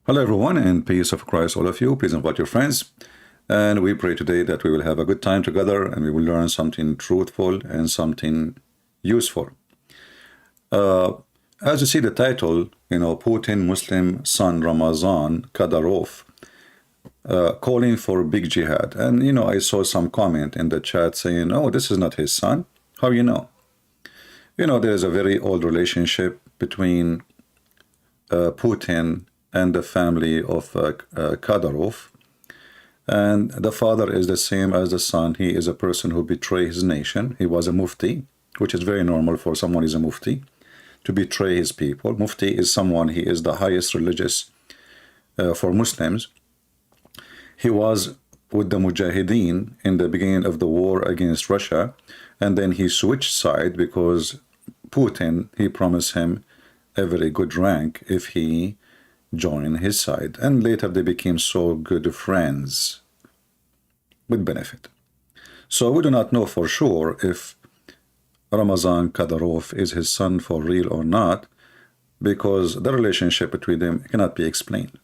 Hello everyone, and peace of Christ all of you. Please invite your friends, and we pray today that we will have a good time together and we will learn something truthful and something useful. As you see the title, Putin Muslim son Ramzan Kadyrov calling for big jihad. And I saw some comment in the chat saying, oh, this is not his son. How you know? There is a very old relationship between Putin and the family of Kadyrov, and the father is the same as the son. He is a person who betrayed his nation. He was a mufti, which is very normal for someone who is a mufti to betray his people. Mufti is someone, he is the highest religious for Muslims. He was with the Mujahideen in the beginning of the war against Russia, and then he switched side because Putin, he promised him a very good rank if he joined his side, and later they became so good friends with benefit. So we do not know for sure if Ramzan Kadyrov is his son for real or not, because the relationship between them cannot be explained.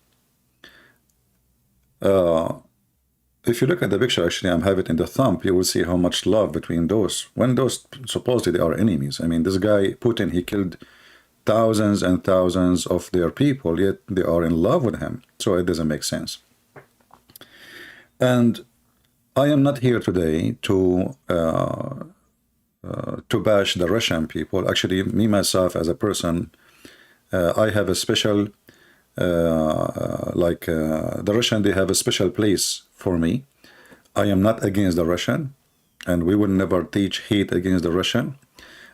If you look at the picture, actually I have it in the thumb, you will see how much love between those, when those supposedly are enemies. I mean, this guy Putin, he killed thousands and thousands of their people, yet they are in love with him. So it doesn't make sense. And I am not here today to bash the Russian people. Actually, me myself as a person, I have a special, the Russian, they have a special place for me. I am not against the Russian, and we will never teach hate against the Russian.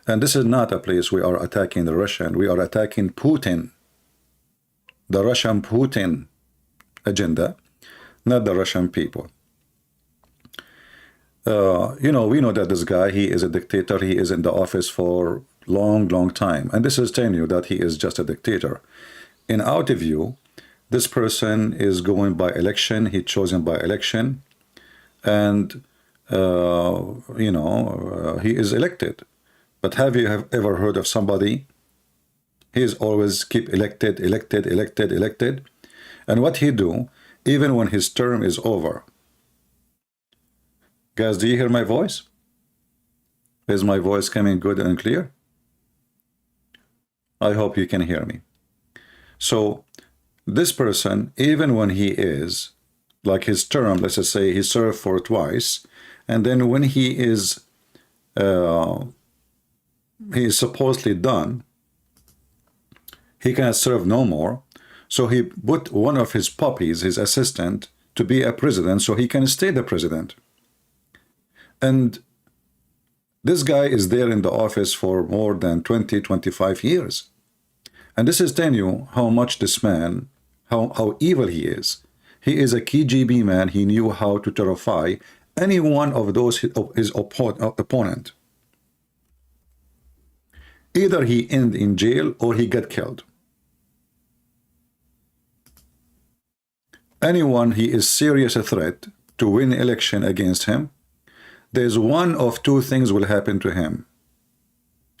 And this is not a place we are attacking the Russian. We are attacking Putin, the Russian Putin agenda, not the Russian people. We know that this guy, he is a dictator. He is in the office for long time. And this is telling you that he is just a dictator. In our view, this person is going by election. He's chosen by election. And, he is elected. But have you ever heard of somebody? He is always keep elected. And what he do, even when his term is over. Guys, do you hear my voice? Is my voice coming good and clear? I hope you can hear me. So this person, even when he is, like his term, let's just say he served for twice, and then when he is supposedly done, he cannot serve no more, so he put one of his puppies, his assistant, to be a president so he can stay the president. And this guy is there in the office for more than 20-25 years. And this is telling you how much this man, how evil he is. He is a KGB man. He knew how to terrify any one of those his opponent. Either he end in jail or he get killed. Anyone he is serious a threat to win election against him, there's one of two things will happen to him.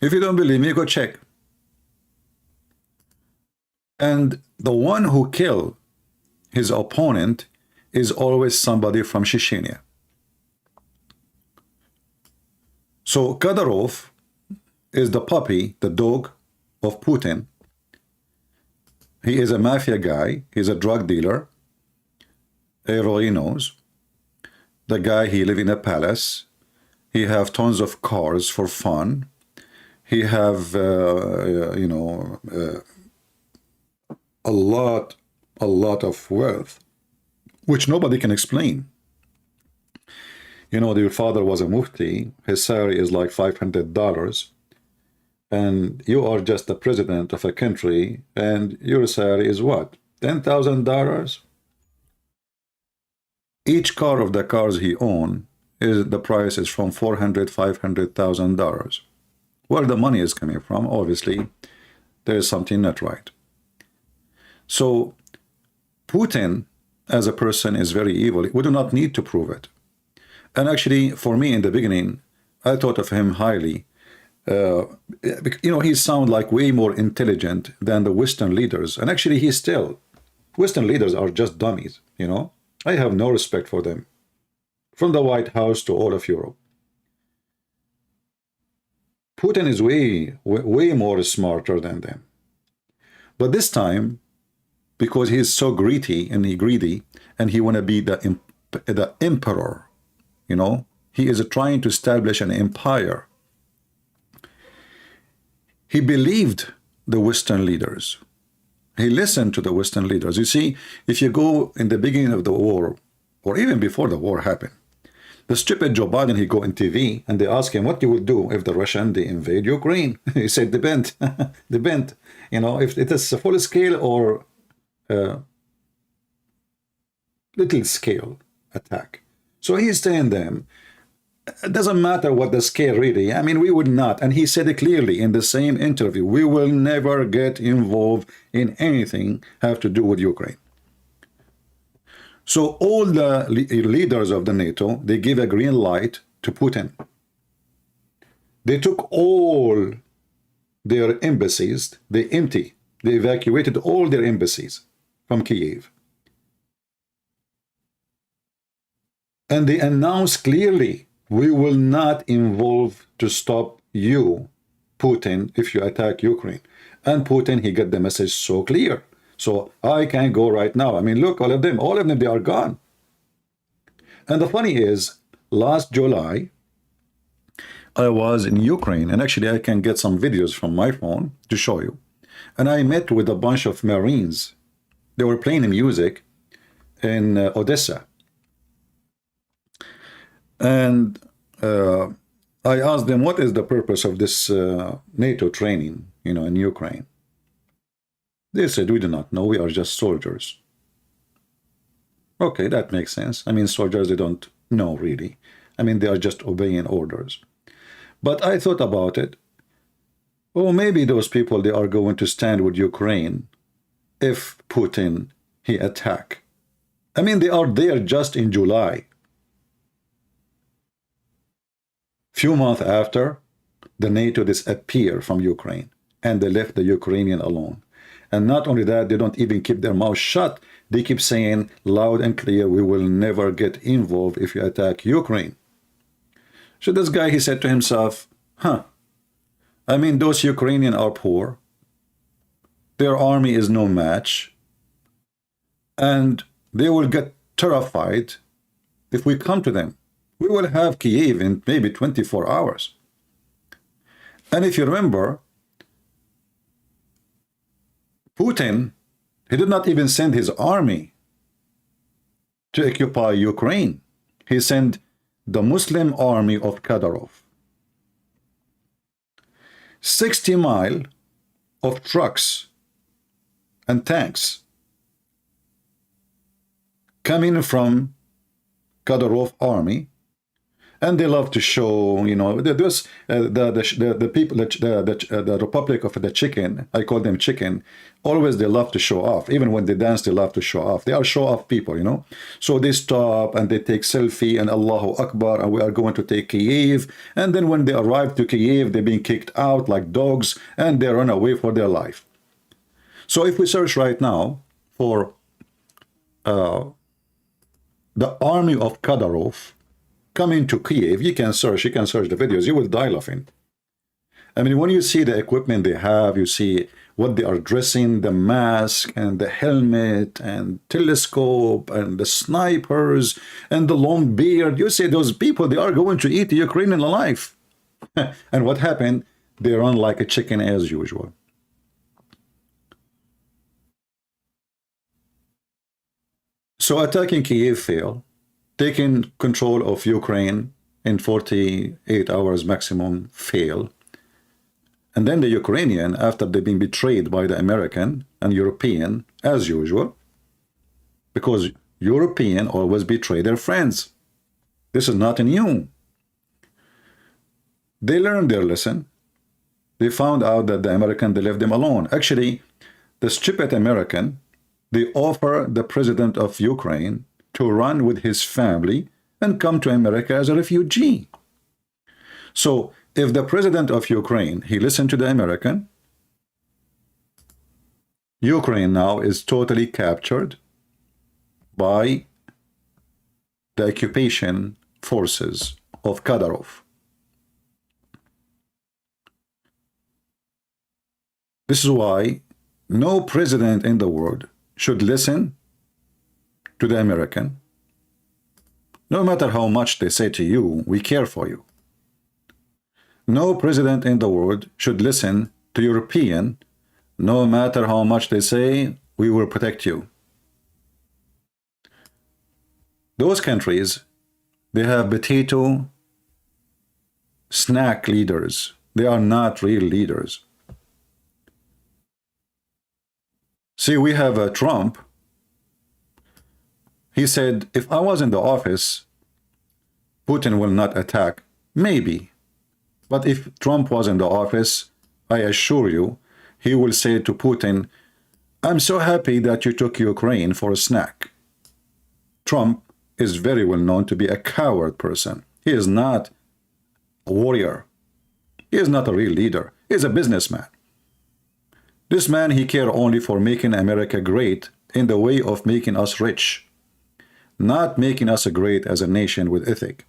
If you don't believe me, go check. And the one who killed his opponent is always somebody from Chechnya. So Kadyrov is the puppy, the dog of Putin. He is a mafia guy. He's a drug dealer. Everybody knows. The guy, he live in a palace. He have tons of cars for fun. He have, a lot of wealth, which nobody can explain. Their father was a mufti. His salary is like $500. And you are just the president of a country, and your salary is what? $10,000? Each car of the cars he owns, the price is from $400,000, $500,000. Where the money is coming from, obviously, there is something not right. So Putin, as a person, is very evil. We do not need to prove it. And actually, for me, in the beginning, I thought of him highly. He sounds like way more intelligent than the Western leaders. And actually, he's still Western leaders are just dummies, you know. I have no respect for them, from the White House to all of Europe. Putin is way more smarter than them. But this time, because he's so greedy and he want to be the emperor, you know, he is trying to establish an empire. He believed the Western leaders. He listened to the Western leaders. You see, if you go in the beginning of the war, or even before the war happened, the stupid Joe Biden, he go on TV and they ask him what you would do if the Russian, they invade Ukraine. He said, depend, depend. You know, if it is a full scale or little scale attack. So he's telling them, it doesn't matter what the scale really. I mean, we would not. And he said it clearly in the same interview. We will never get involved in anything have to do with Ukraine. So all the leaders of the NATO, they give a green light to Putin. They took all their embassies, they evacuated all their embassies from Kiev. And they announced clearly, we will not involve to stop you, Putin, if you attack Ukraine. And Putin, he got the message so clear. So I can go right now. I mean, look, all of them, they are gone. And the funny is, last July, I was in Ukraine, and actually I can get some videos from my phone to show you. And I met with a bunch of Marines. They were playing music in Odessa. And I asked them, what is the purpose of this NATO training, you know, in Ukraine? They said, we do not know. We are just soldiers. Okay, that makes sense. I mean, soldiers, they don't know really. I mean, they are just obeying orders. But I thought about it. Oh, maybe those people, they are going to stand with Ukraine if Putin, he attack. I mean, they are there just in July. Few months after, the NATO disappeared from Ukraine and they left the Ukrainian alone. And not only that, they don't even keep their mouth shut. They keep saying loud and clear, we will never get involved if you attack Ukraine. So this guy, he said to himself, I mean, those Ukrainians are poor. Their army is no match. And they will get terrified if we come to them. We will have Kiev in maybe 24 hours. And if you remember, Putin, he did not even send his army to occupy Ukraine. He sent the Muslim army of Kadyrov. 60 miles of trucks and tanks coming from Kadyrov army. And they love to show, you know, the people, the Republic of the Chicken, I call them chicken, always they love to show off. Even when they dance, they love to show off. They are show-off people, you know. So they stop and they take selfie and Allahu Akbar, and we are going to take Kiev. And then when they arrive to Kiev, they're being kicked out like dogs and they run away for their life. So if we search right now for the army of Kadyrov, coming to Kiev, you can search the videos, you will die laughing. I mean, when you see the equipment they have, you see what they are dressing, the mask and the helmet and telescope and the snipers and the long beard, you see those people, they are going to eat the Ukrainian alive. And what happened? They run like a chicken as usual. So attacking Kiev failed. Taking control of Ukraine in 48 hours maximum fail. And then the Ukrainian, after they've been betrayed by the American and European, as usual, because European always betray their friends. This is not new. They learned their lesson. They found out that the American, they left them alone. Actually, the stupid American, they offer the president of Ukraine to run with his family and come to America as a refugee. So if the president of Ukraine, he listened to the American, Ukraine now is totally captured by the occupation forces of Kadyrov. This is why no president in the world should listen to the American. No matter how much they say to you, we care for you. No president in the world should listen to European, no matter how much they say, we will protect you. Those countries, they have potato snack leaders. They are not real leaders. See, we have a Trump. He said, if I was in the office, Putin will not attack. Maybe. But if Trump was in the office, I assure you, he will say to Putin, I'm so happy that you took Ukraine for a snack. Trump is very well known to be a coward person. He is not a warrior. He is not a real leader. He is a businessman. This man, he cares only for making America great in the way of making us rich, not making us great as a nation with ethic.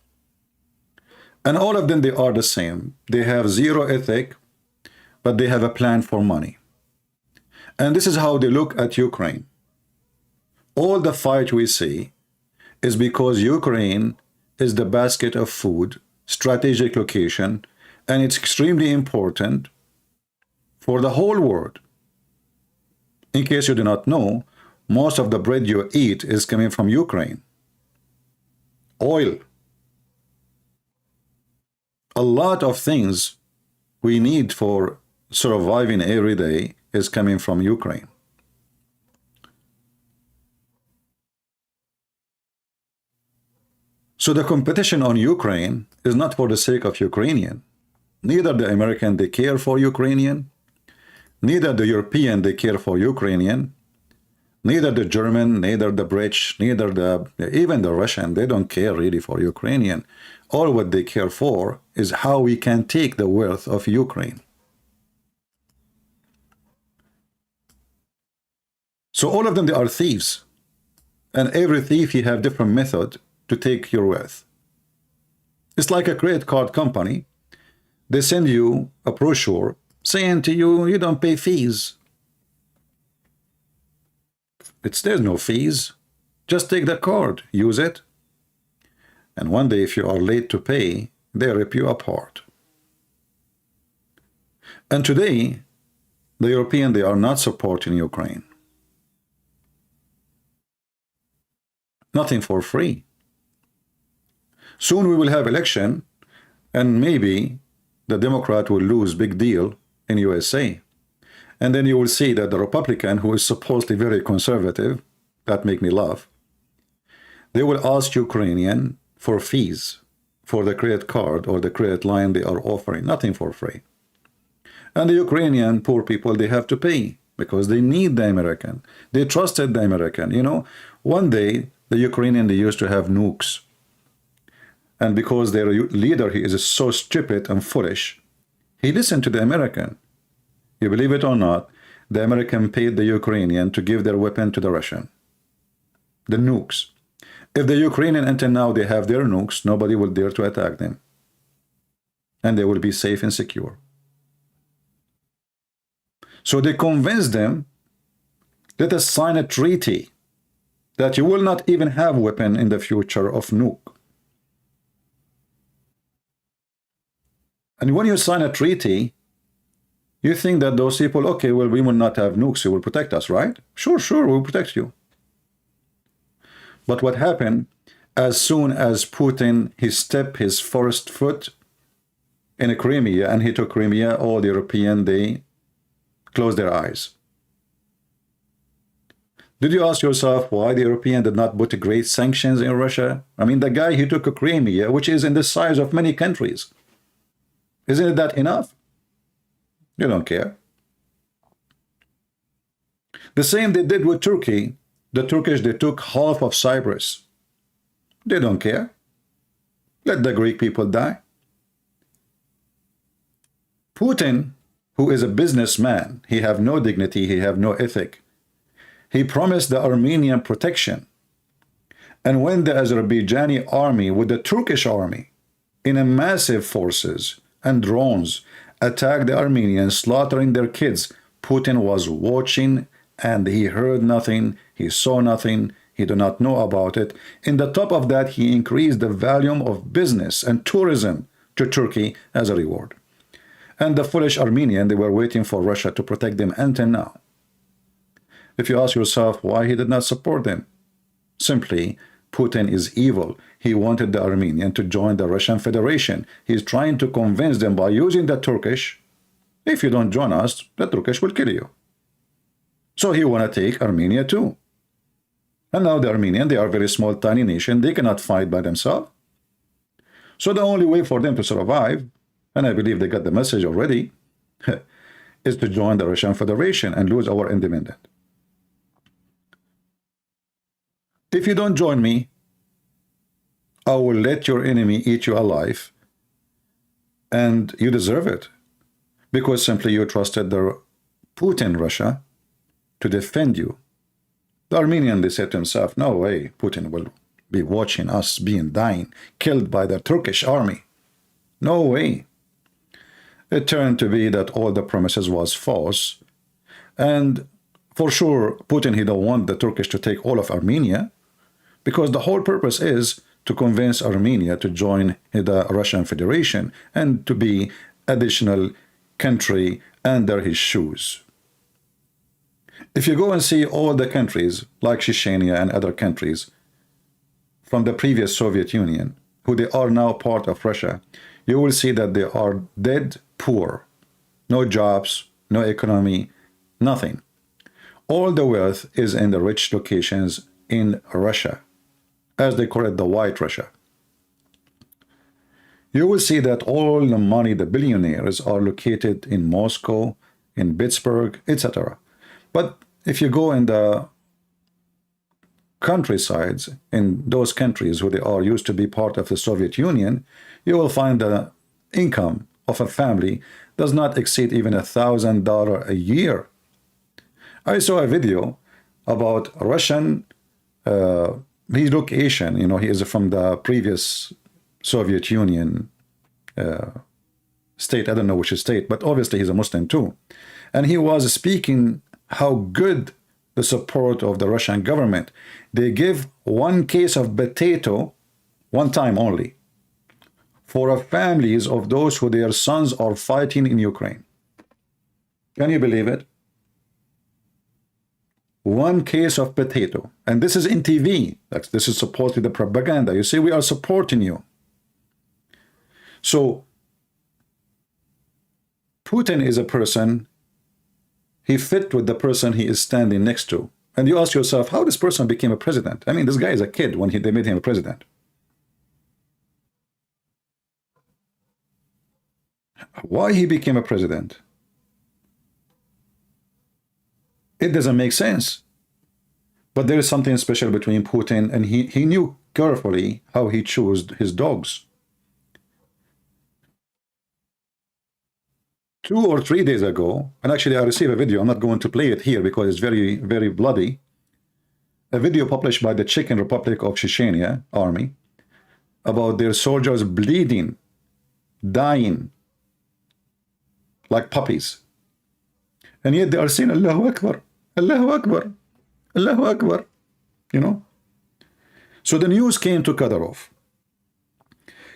And all of them, they are the same. They have zero ethic, but they have a plan for money. And this is how they look at Ukraine. All the fight we see is because Ukraine is the basket of food, strategic location, and it's extremely important for the whole world. In case you do not know, most of the bread you eat is coming from Ukraine. Oil. A lot of things we need for surviving every day is coming from Ukraine. So the competition on Ukraine is not for the sake of Ukrainian. Neither the American, they care for Ukrainian. Neither the European, they care for Ukrainian. Neither the German, neither the British, neither even the Russian, they don't care really for Ukrainian. All what they care for is how we can take the wealth of Ukraine. So all of them, they are thieves. And every thief, he have different method to take your wealth. It's like a credit card company. They send you a brochure saying to you, you don't pay fees. There's no fees. Just take the card, use it. And one day, if you are late to pay, they rip you apart. And today, the Europeans, they are not supporting Ukraine. Nothing for free. Soon we will have election, and maybe the Democrat will lose big deal in USA. And then you will see that the Republican, who is supposedly very conservative, that make me laugh, they will ask Ukrainian for fees for the credit card or the credit line they are offering, nothing for free. And the Ukrainian poor people, they have to pay because they need the American. They trusted the American. You know, one day the Ukrainian, they used to have nukes. And because their leader, he is so stupid and foolish, he listened to the American. You believe it or not, the American paid the Ukrainian to give their weapon to the Russian. The nukes. If the Ukrainian until now they have their nukes, nobody will dare to attack them. And they will be safe and secure. So they convinced them, let us sign a treaty that you will not even have weapon in the future of nuke. And when you sign a treaty, you think that those people, okay, well, we will not have nukes, you will protect us, right? Sure, we will protect you. But what happened, as soon as Putin, he stepped his first foot in Crimea, and he took Crimea, all the Europeans, they closed their eyes. Did you ask yourself why the Europeans did not put great sanctions in Russia? I mean, the guy, he took Crimea, which is in the size of many countries. Isn't that enough? You don't care. The same they did with Turkey. The Turkish, they took half of Cyprus. They don't care. Let the Greek people die. Putin, who is a businessman, he have no dignity, he have no ethic. He promised the Armenian protection. And when the Azerbaijani army with the Turkish army in a massive forces and drones attacked the Armenians, slaughtering their kids, Putin was watching and he heard nothing, he saw nothing, he did not know about it. In the top of that, he increased the volume of business and tourism to Turkey as a reward. And the foolish Armenian, they were waiting for Russia to protect them until now. If you ask yourself why he did not support them, simply, Putin is evil. He wanted the Armenian to join the Russian Federation. He's trying to convince them by using the Turkish. If you don't join us, the Turkish will kill you. So he want to take Armenia too. And now the Armenian, they are a very small, tiny nation. They cannot fight by themselves. So the only way for them to survive, and I believe they got the message already, is to join the Russian Federation and lose our independence. If you don't join me, I will let your enemy eat you alive, and you deserve it, because simply you trusted the Putin Russia to defend you. The Armenian, they said to himself, no way, Putin will be watching us dying, killed by the Turkish army. No way. It turned to be that all the promises was false, and for sure, Putin, he don't want the Turkish to take all of Armenia, because the whole purpose is to convince Armenia to join the Russian Federation and to be additional country under his shoes. If you go and see all the countries like Chechnya and other countries from the previous Soviet Union, who they are now part of Russia, you will see that they are dead poor. No jobs, no economy, nothing. All the wealth is in the rich locations in Russia, as they call it, the White Russia. You will see that all the money, the billionaires, are located in Moscow, in Pittsburgh, etc. But if you go in the countrysides, in those countries where they are used to be part of the Soviet Union, you will find the income of a family does not exceed even $1,000 a year. I saw a video about Russian relocation. You know, he is from the previous Soviet Union state. I don't know which state, but obviously he's a Muslim too. And he was speaking how good the support of the Russian government. They give 1 case of potato, one time only, for families of those who their sons are fighting in Ukraine. Can you believe it? 1 case of potato. And this is in TV. This is supposedly the propaganda. You see, we are supporting you. So, Putin is a person, he fit with the person he is standing next to. And you ask yourself, how this person became a president? I mean, this guy is a kid when they made him a president. Why he became a president? It doesn't make sense. But there is something special between Putin, and he knew carefully how he chose his dogs. 2 or 3 days ago, and actually I received a video, I'm not going to play it here because it's very, very bloody, a video published by the Czech Republic of Chechnya army about their soldiers bleeding, dying like puppies. And yet they are saying, Allahu Akbar, Allahu Akbar, Allahu Akbar, you know. So the news came to Kadyrov.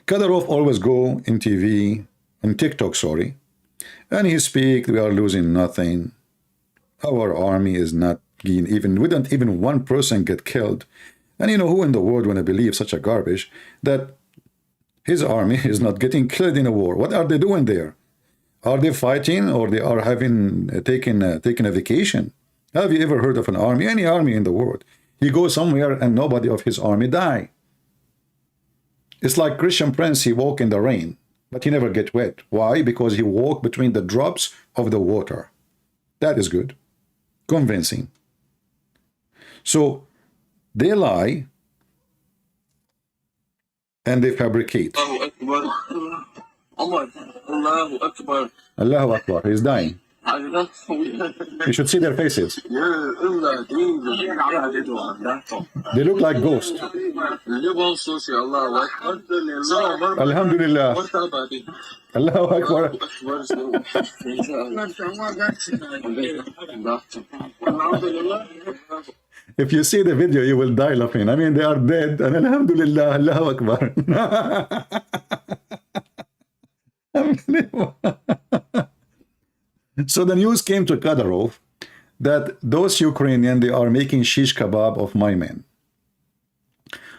Kadyrov always go in TV, in TikTok, sorry, and he speak, we are losing nothing. Our army is not even, we don't even 1 person get killed. And you know, who in the world want to believe such a garbage that his army is not getting killed in a war? What are they doing there? Are they fighting, or they are having taken a vacation? Have you ever heard of an army, any army in the world? He goes somewhere and nobody of his army die. It's like Christian Prince, he walk in the rain, but he never get wet. Why? Because he walk between the drops of the water. That is good. Convincing. So they lie and they fabricate. Allahu Akbar. Allahu Akbar. He's dying. You should see their faces. They look like ghosts. Alhamdulillah. Allahu Akbar. If you see the video, you will die laughing. I mean, they are dead, and Alhamdulillah, Allahu Akbar. So the news came to Kadyrov that those Ukrainians, they are making shish kebab of my men.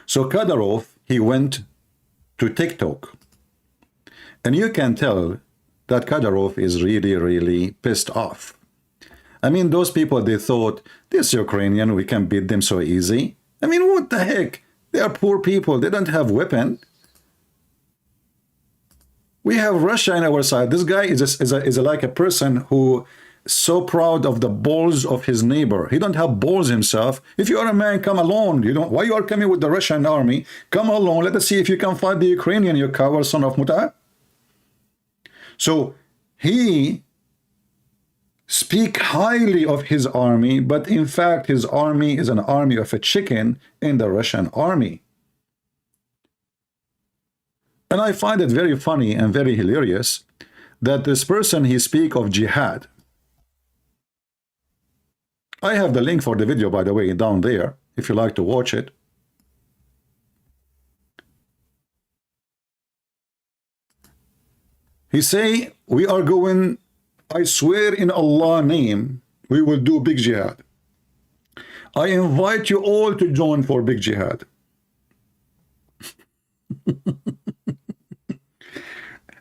So Kadyrov, he went to TikTok. And you can tell that Kadyrov is really, really pissed off. I mean, those people, they thought, this Ukrainian, we can beat them so easy. I mean, what the heck? They are poor people. They don't have weapon. We have Russia on our side. This guy is like a person who is so proud of the balls of his neighbor. He don't have balls himself. If you are a man, come alone. You don't. Why you are coming with the Russian army? Come alone. Let us see if you can fight the Ukrainian, you coward son of Muta. So he speak highly of his army, but in fact his army is an army of a chicken in the Russian army. And I find it very funny and very hilarious that this person, he speak of jihad. I have the link for the video, by the way, down there, if you like to watch it. He say, we are going, I swear in Allah's name, we will do big jihad. I invite you all to join for big jihad.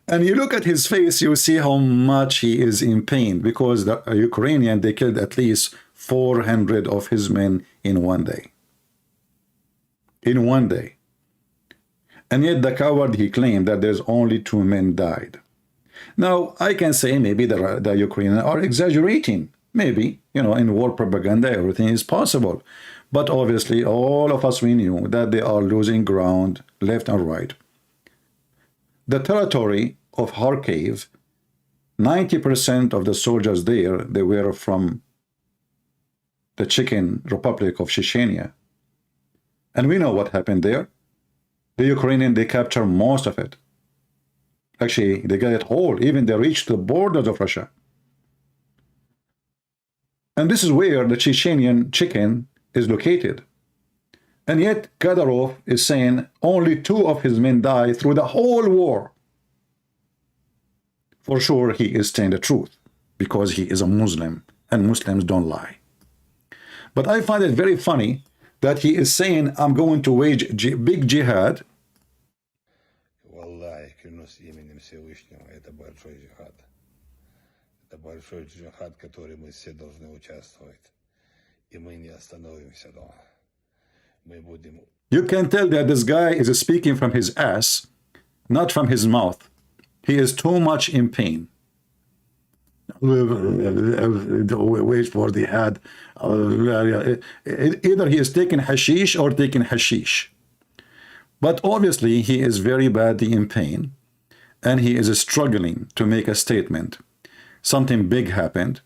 And you look at his face, you see how much he is in pain, because the Ukrainian, they killed at least 400 of his men in one day. In one day. And yet the coward, he claimed that there's only 2 men died. Now, I can say maybe the Ukrainians are exaggerating. Maybe, you know, in war propaganda, everything is possible. But obviously, all of us, we knew that they are losing ground left and right. The territory of Kharkiv, 90% of the soldiers there, they were from the Chicken Republic of Chechnya. And we know what happened there. The Ukrainians, they captured most of it. Actually, they got it whole. Even they reached the borders of Russia. And this is where the Chechenian chicken is located. And yet Kadyrov is saying only 2 of his men died through the whole war. For sure, he is saying the truth, because he is a Muslim, and Muslims don't lie. But I find it very funny that he is saying, I'm going to wage big jihad. Валлахи, клянусь именем Всевышнего, это большой джихад. Это большой джихад, который мы все должны участвовать. И мы не остановимся дома. You can tell that this guy is speaking from his ass, not from his mouth. He is too much in pain. Wait for the head. Either he is taking hashish or taking hashish. But obviously he is very badly in pain, and he is struggling to make a statement. Something big happened,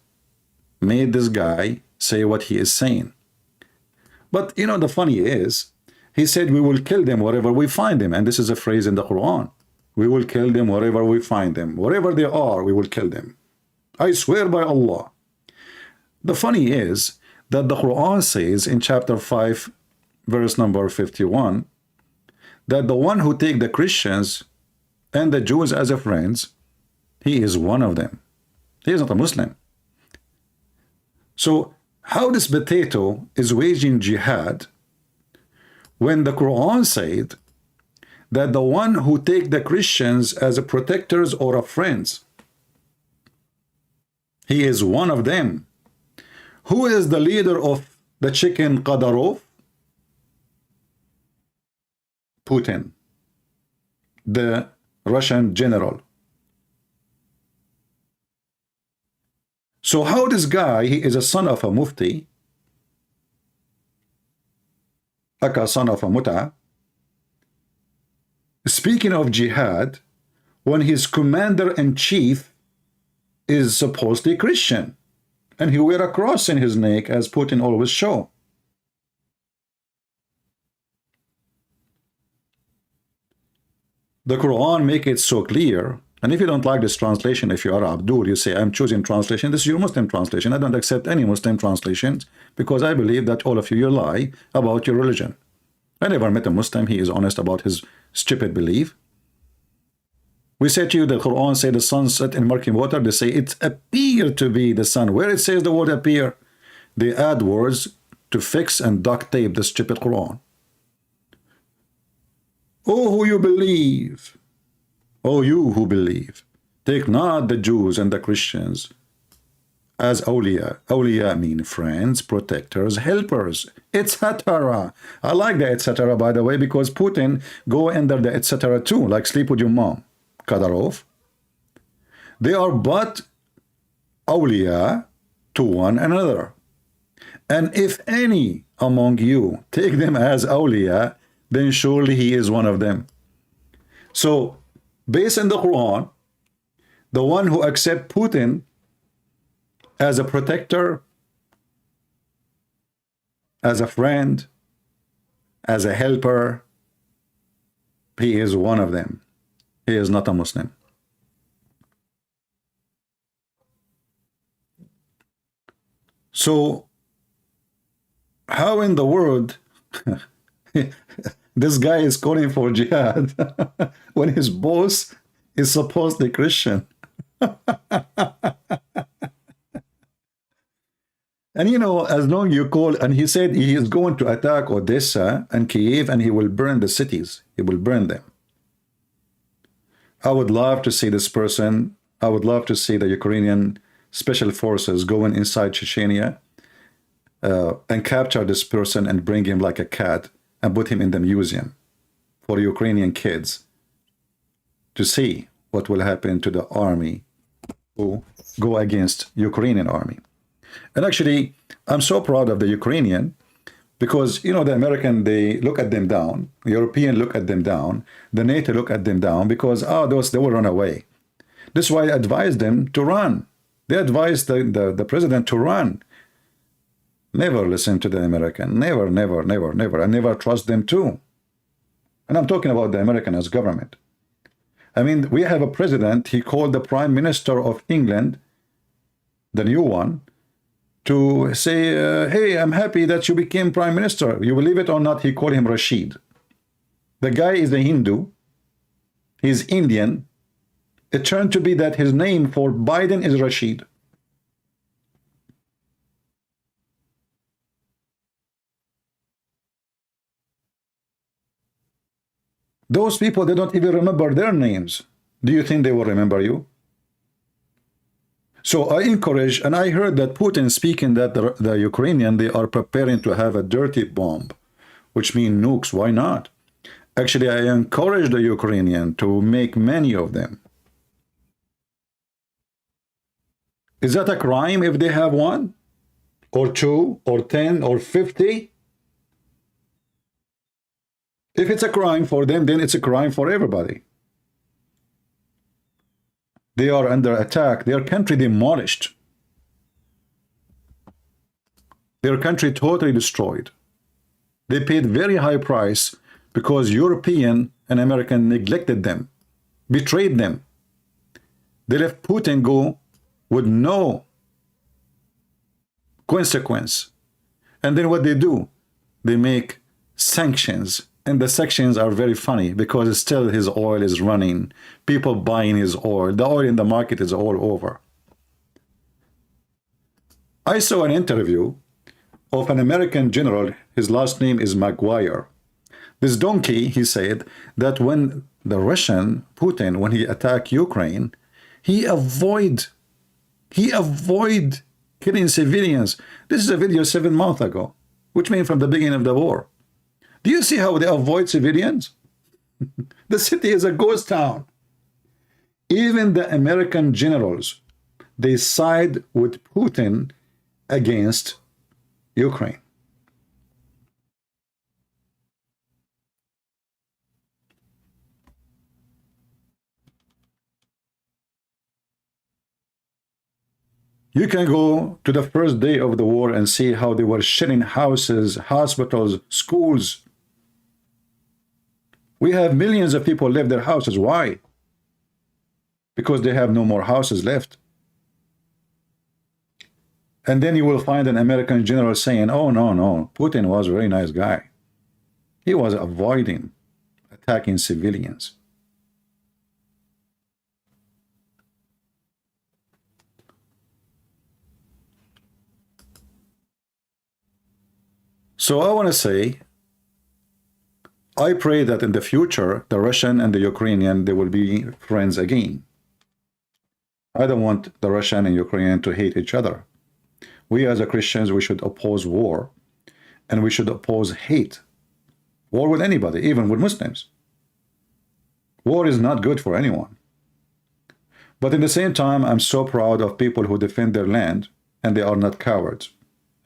made this guy say what he is saying. But, you know, the funny is, he said, we will kill them wherever we find them. And this is a phrase in the Quran. We will kill them wherever we find them. Wherever they are, we will kill them. I swear by Allah. The funny is that the Quran says in chapter 5, verse number 51, that the one who take the Christians and the Jews as a friends, he is one of them. He is not a Muslim. So, how this potato is waging jihad when the Quran said that the one who take the Christians as a protectors or a friends, he is one of them. Who is the leader of the chicken Kadyrov? Putin, the Russian general. So how this guy, he is a son of a mufti, aka son of a muta, speaking of jihad, when his commander-in-chief is supposedly Christian, and he wear a cross in his neck, as Putin always show. The Quran make it so clear. And if you don't like this translation, if you are Abdur, you say, I'm choosing translation. This is your Muslim translation. I don't accept any Muslim translations because I believe that all of you lie about your religion. I never met a Muslim. He is honest about his stupid belief. We say to you, the Quran say the sun set in murky water. They say it appeared to be the sun. Where it says the word appear, they add words to fix and duct tape the stupid Quran. Oh, who you believe. Oh, you who believe, take not the Jews and the Christians as awliya. Awliya mean friends, protectors, helpers, etc. I like the etc. by the way, because Putin go under the etc. too, like sleep with your mom. Kadyrov. They are but awliya to one another. And if any among you take them as awliya, then surely he is one of them. So, based on the Quran, the one who accepts Putin as a protector, as a friend, as a helper, he is one of them. He is not a Muslim. So, how in the world this guy is calling for jihad when his boss is supposedly Christian? And you know, as long you call, and he said he is going to attack Odessa and Kiev, and he will burn the cities. He will burn them. I would love to see this person. I would love to see the Ukrainian special forces going inside Chechnya and capture this person and bring him like a cat and put him in the museum for Ukrainian kids to see what will happen to the army who go against Ukrainian army. And actually, I'm so proud of the Ukrainian because, you know, the American, they look at them down, the European look at them down, the NATO look at them down because, oh, they will run away. This is why I advised them to run. They advised the president to run. Never listen to the American. Never, never, never, never. I never trust them too. And I'm talking about the American as government. I mean, we have a president, he called the Prime Minister of England, the new one, to say, hey, I'm happy that you became Prime Minister. You believe it or not, he called him Rashid. The guy is a Hindu. He's Indian. It turned to be that his name for Biden is Rashid. Those people, they don't even remember their names. Do you think they will remember you? So I encourage, and I heard that Putin speaking that the Ukrainian, they are preparing to have a dirty bomb, which means nukes. Why not? Actually, I encourage the Ukrainian to make many of them. Is that a crime if they have one? Or two? Or 10? Or 50? If it's a crime for them, then it's a crime for everybody. They are under attack. Their country demolished. Their country totally destroyed. They paid very high price because European and American neglected them, betrayed them. They let Putin go with no consequence. And then what they do? They make sanctions. And the sanctions are very funny because still his oil is running. People buying his oil. The oil in the market is all over. I saw an interview of an American general. His last name is Maguire. This donkey, he said that when the Russian, Putin, when he attacked Ukraine, he avoid killing civilians. This is a video 7 months ago, which means from the beginning of the war. Do you see how they avoid civilians? The city is a ghost town. Even the American generals, they side with Putin against Ukraine. You can go to the first day of the war and see how they were shelling houses, hospitals, schools. We have millions of people left their houses. Why? Because they have no more houses left. And then you will find an American general saying, oh, no, no, Putin was a very nice guy. He was avoiding attacking civilians. So I want to say, I pray that in the future, the Russian and the Ukrainian, they will be friends again. I don't want the Russian and Ukrainian to hate each other. We as Christians, we should oppose war, and we should oppose hate. War with anybody, even with Muslims. War is not good for anyone. But in the same time, I'm so proud of people who defend their land, and they are not cowards.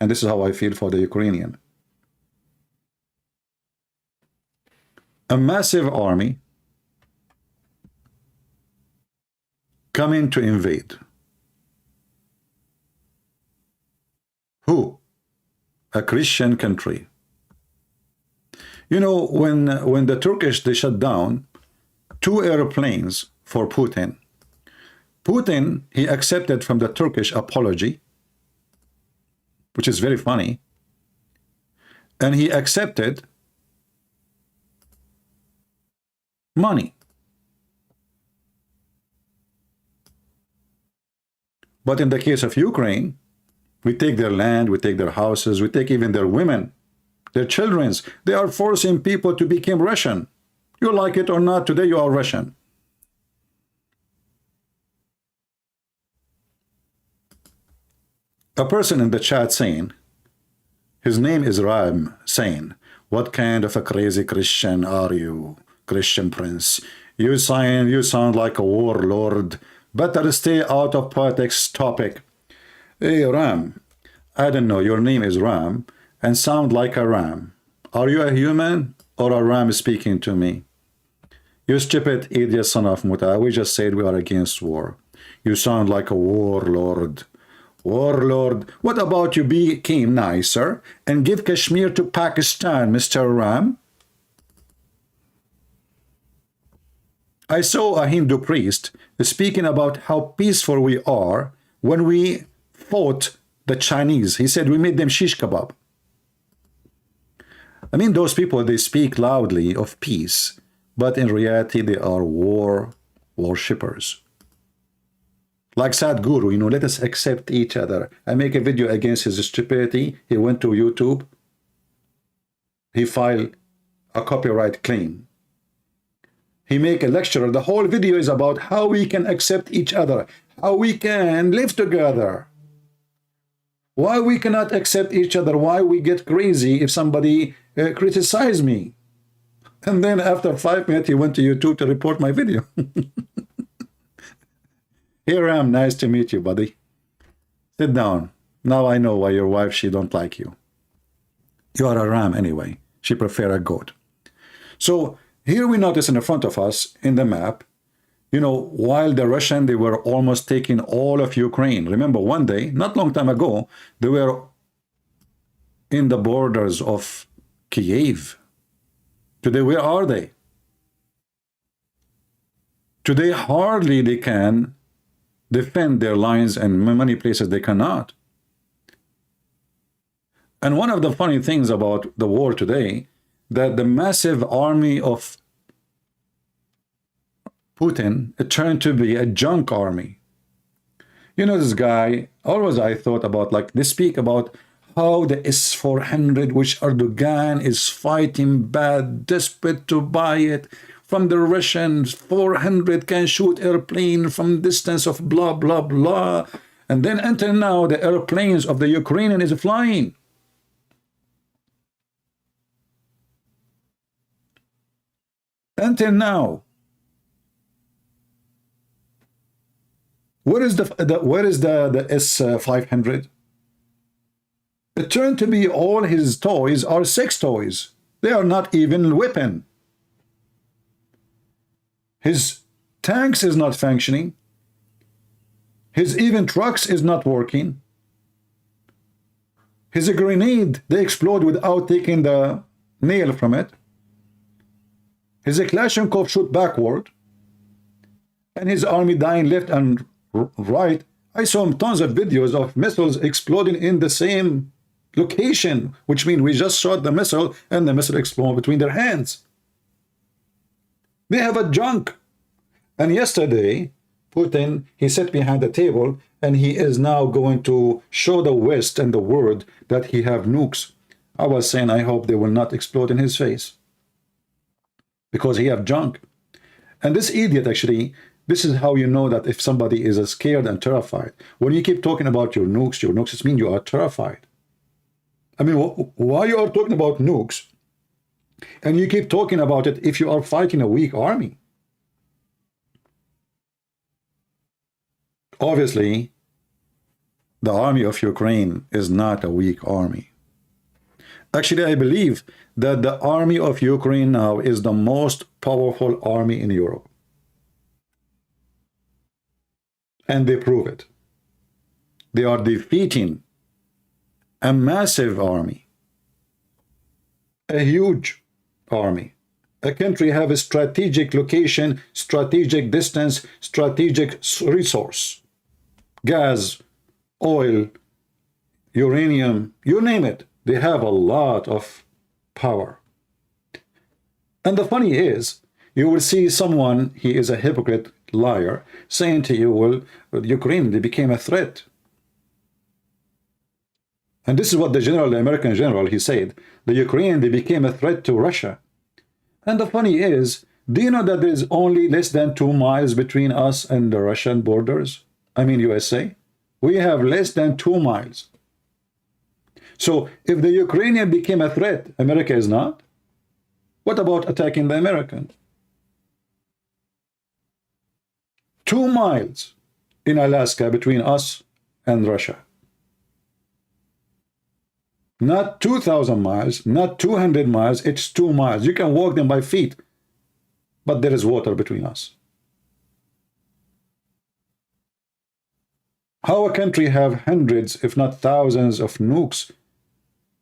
And this is how I feel for the Ukrainian. A massive army coming to invade. Who? A Christian country. You know, when the Turkish, they shut down 2 airplanes for Putin. Putin, he accepted from the Turkish apology, which is very funny, and he accepted money. But in the case of Ukraine, we take their land, we take their houses, we take even their women, their children. They are forcing people to become Russian. You like it or not, today you are Russian. A person in the chat saying, his name is Ram, saying, what kind of a crazy Christian are you, Christian prince? You sound like a warlord. Better stay out of politics topic. Hey, Ram, I don't know, your name is Ram, and sound like a ram. Are you a human or a ram speaking to me? You stupid idiot son of Muta, we just said we are against war. You sound like a warlord. Warlord, what about you became nicer and give Kashmir to Pakistan, Mr. Ram? I saw a Hindu priest speaking about how peaceful we are when we fought the Chinese. He said we made them shish kebab. I mean, those people, they speak loudly of peace, but in reality, they are war worshippers. Like Sadhguru, you know, let us accept each other. I make a video against his stupidity. He went to YouTube. He filed a copyright claim. He make a lecture. The whole video is about how we can accept each other, how we can live together. Why we cannot accept each other, why we get crazy if somebody criticize me. And then after 5 minutes, he went to YouTube to report my video. Here I am, nice to meet you, buddy. Sit down. Now I know why your wife, she don't like you. You are a ram anyway. She prefer a goat. So here we notice in the front of us, in the map, you know, while the Russian, they were almost taking all of Ukraine. Remember one day, not long time ago, they were in the borders of Kiev. Today, where are they? Today, hardly they can defend their lines, and in many places they cannot. And one of the funny things about the war today, that the massive army of Putin, it turned to be a junk army. You know, this guy, always I thought about, like, they speak about how the S-400, which Erdogan is fighting bad, desperate to buy it from the Russians, 400 can shoot airplane from distance of blah, blah, blah. And then until now, the airplanes of the Ukrainian is flying. Until now. Where is the S-500? It turned to be all his toys are sex toys. They are not even weapon. His tanks is not functioning. His even trucks is not working. His grenade, they explode without taking the nail from it. His Kalashnikov shoot backward. And his army dying left and right. I saw tons of videos of missiles exploding in the same location, which means we just shot the missile and the missile exploded between their hands. They have a junk. And yesterday, Putin, he sat behind the table and he is now going to show the West and the world that he have nukes. I was saying, I hope they will not explode in his face because he have junk. And this idiot, actually, this is how you know that if somebody is scared and terrified. When you keep talking about your nukes, it means you are terrified. I mean, why you are talking about nukes and you keep talking about it if you are fighting a weak army? Obviously, the army of Ukraine is not a weak army. Actually, I believe that the army of Ukraine now is the most powerful army in Europe. And they prove it. They are defeating a massive army, a huge army. A country have a strategic location, strategic distance, strategic resource. Gas, oil, uranium, you name it. They have a lot of power. And the funny is, you will see someone, he is a hypocrite liar, saying to you, well, Ukraine, they became a threat. And this is what the American general, he said, the Ukraine, they became a threat to Russia. And the funny is, do you know that there is only less than 2 miles between us and the Russian borders? I mean, USA. We have less than 2 miles. So if the Ukrainian became a threat, America is not. What about attacking the Americans? 2 miles in Alaska between us and Russia. Not 2,000 miles, not 200 miles, it's 2 miles. You can walk them by feet, but there is water between us. How a country have hundreds, if not thousands of nukes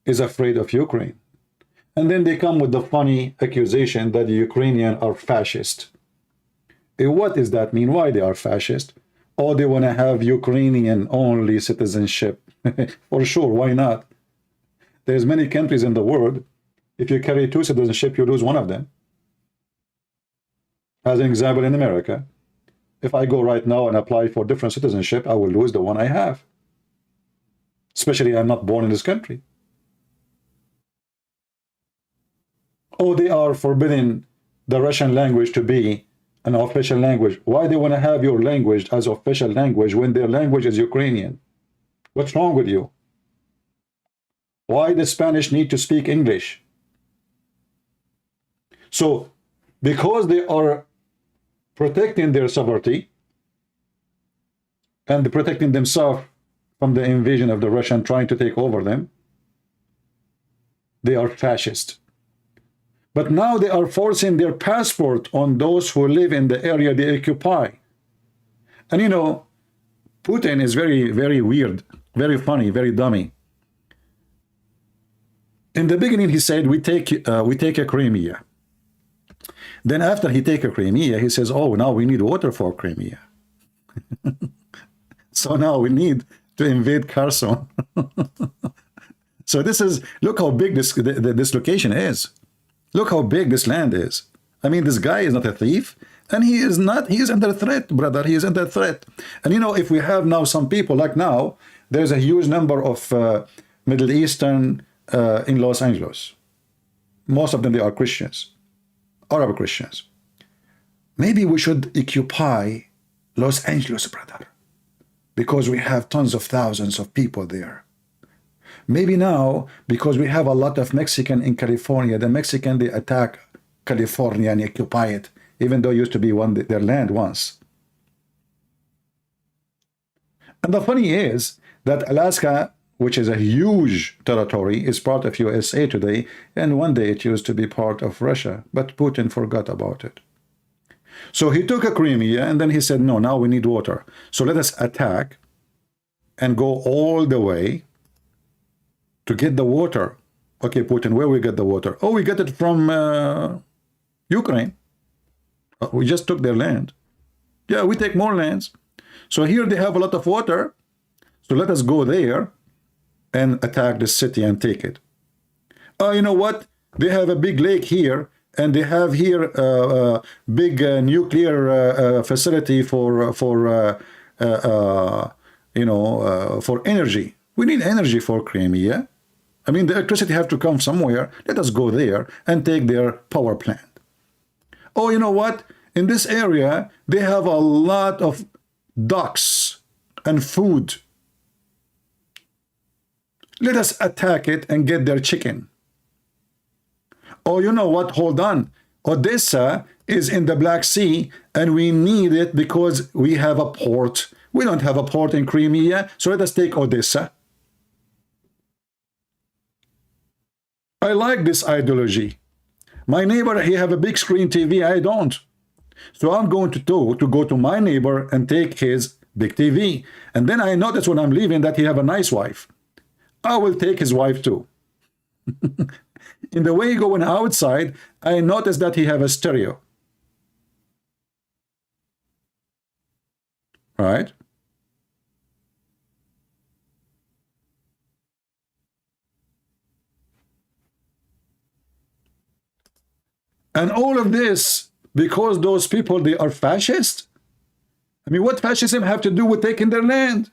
is afraid of Ukraine? And then they come with the funny accusation that the Ukrainians are fascist. What does that mean? Why they are fascist? Or they want to have Ukrainian only citizenship? For sure, why not? There's many countries in the world. If you carry 2 citizenship, you lose one of them. As an example, in America, if I go right now and apply for different citizenship, I will lose the one I have. Especially I'm not born in this country. Oh, they are forbidding the Russian language to be an official language. Why they want to have your language as official language when their language is Ukrainian? What's wrong with you? Why the Spanish need to speak English? So, because they are protecting their sovereignty and protecting themselves from the invasion of the Russian trying to take over them, they are fascist. But now they are forcing their passport on those who live in the area they occupy. And you know, Putin is very, very weird, very funny, very dummy. In the beginning, he said, we take a Crimea. Then after he take a Crimea, he says, oh, now we need water for Crimea. So now we need to invade Kherson. So this is, look how big this location is. Look how big this land is. I mean, this guy is not a thief, and he is under threat, brother. He is under threat. And you know, if we have now some people, like now, there's a huge number of Middle Eastern in Los Angeles. Most of them, they are Christians, Arab Christians. Maybe we should occupy Los Angeles, brother, because we have tons of thousands of people there. Maybe now, because we have a lot of Mexican in California, the Mexican, they attack California and occupy it, even though it used to be their land once. And the funny is that Alaska, which is a huge territory, is part of USA today, and one day it used to be part of Russia, but Putin forgot about it. So he took a Crimea, and then he said, no, now we need water. So let us attack and go all the way to get the water. Okay, Putin, where we get the water? Oh, we get it from Ukraine. We just took their land. Yeah, we take more lands. So here they have a lot of water. So let us go there and attack the city and take it. Oh, you know what? They have a big lake here, and they have here a big nuclear facility for energy. We need energy for Crimea. I mean, the electricity have to come somewhere. Let us go there and take their power plant. Oh, you know what? In this area, they have a lot of ducks and food. Let us attack it and get their chicken. Oh, you know what? Hold on. Odessa is in the Black Sea, and we need it because we have a port. We don't have a port in Crimea, so let us take Odessa. I like this ideology. My neighbor, he have a big screen TV. I don't. So I'm going to go to my neighbor and take his big TV. And then I notice when I'm leaving that he have a nice wife. I will take his wife too. In the way going outside, I noticed that he have a stereo. Right? And all of this because those people, they are fascist? I mean, what fascism have to do with taking their land?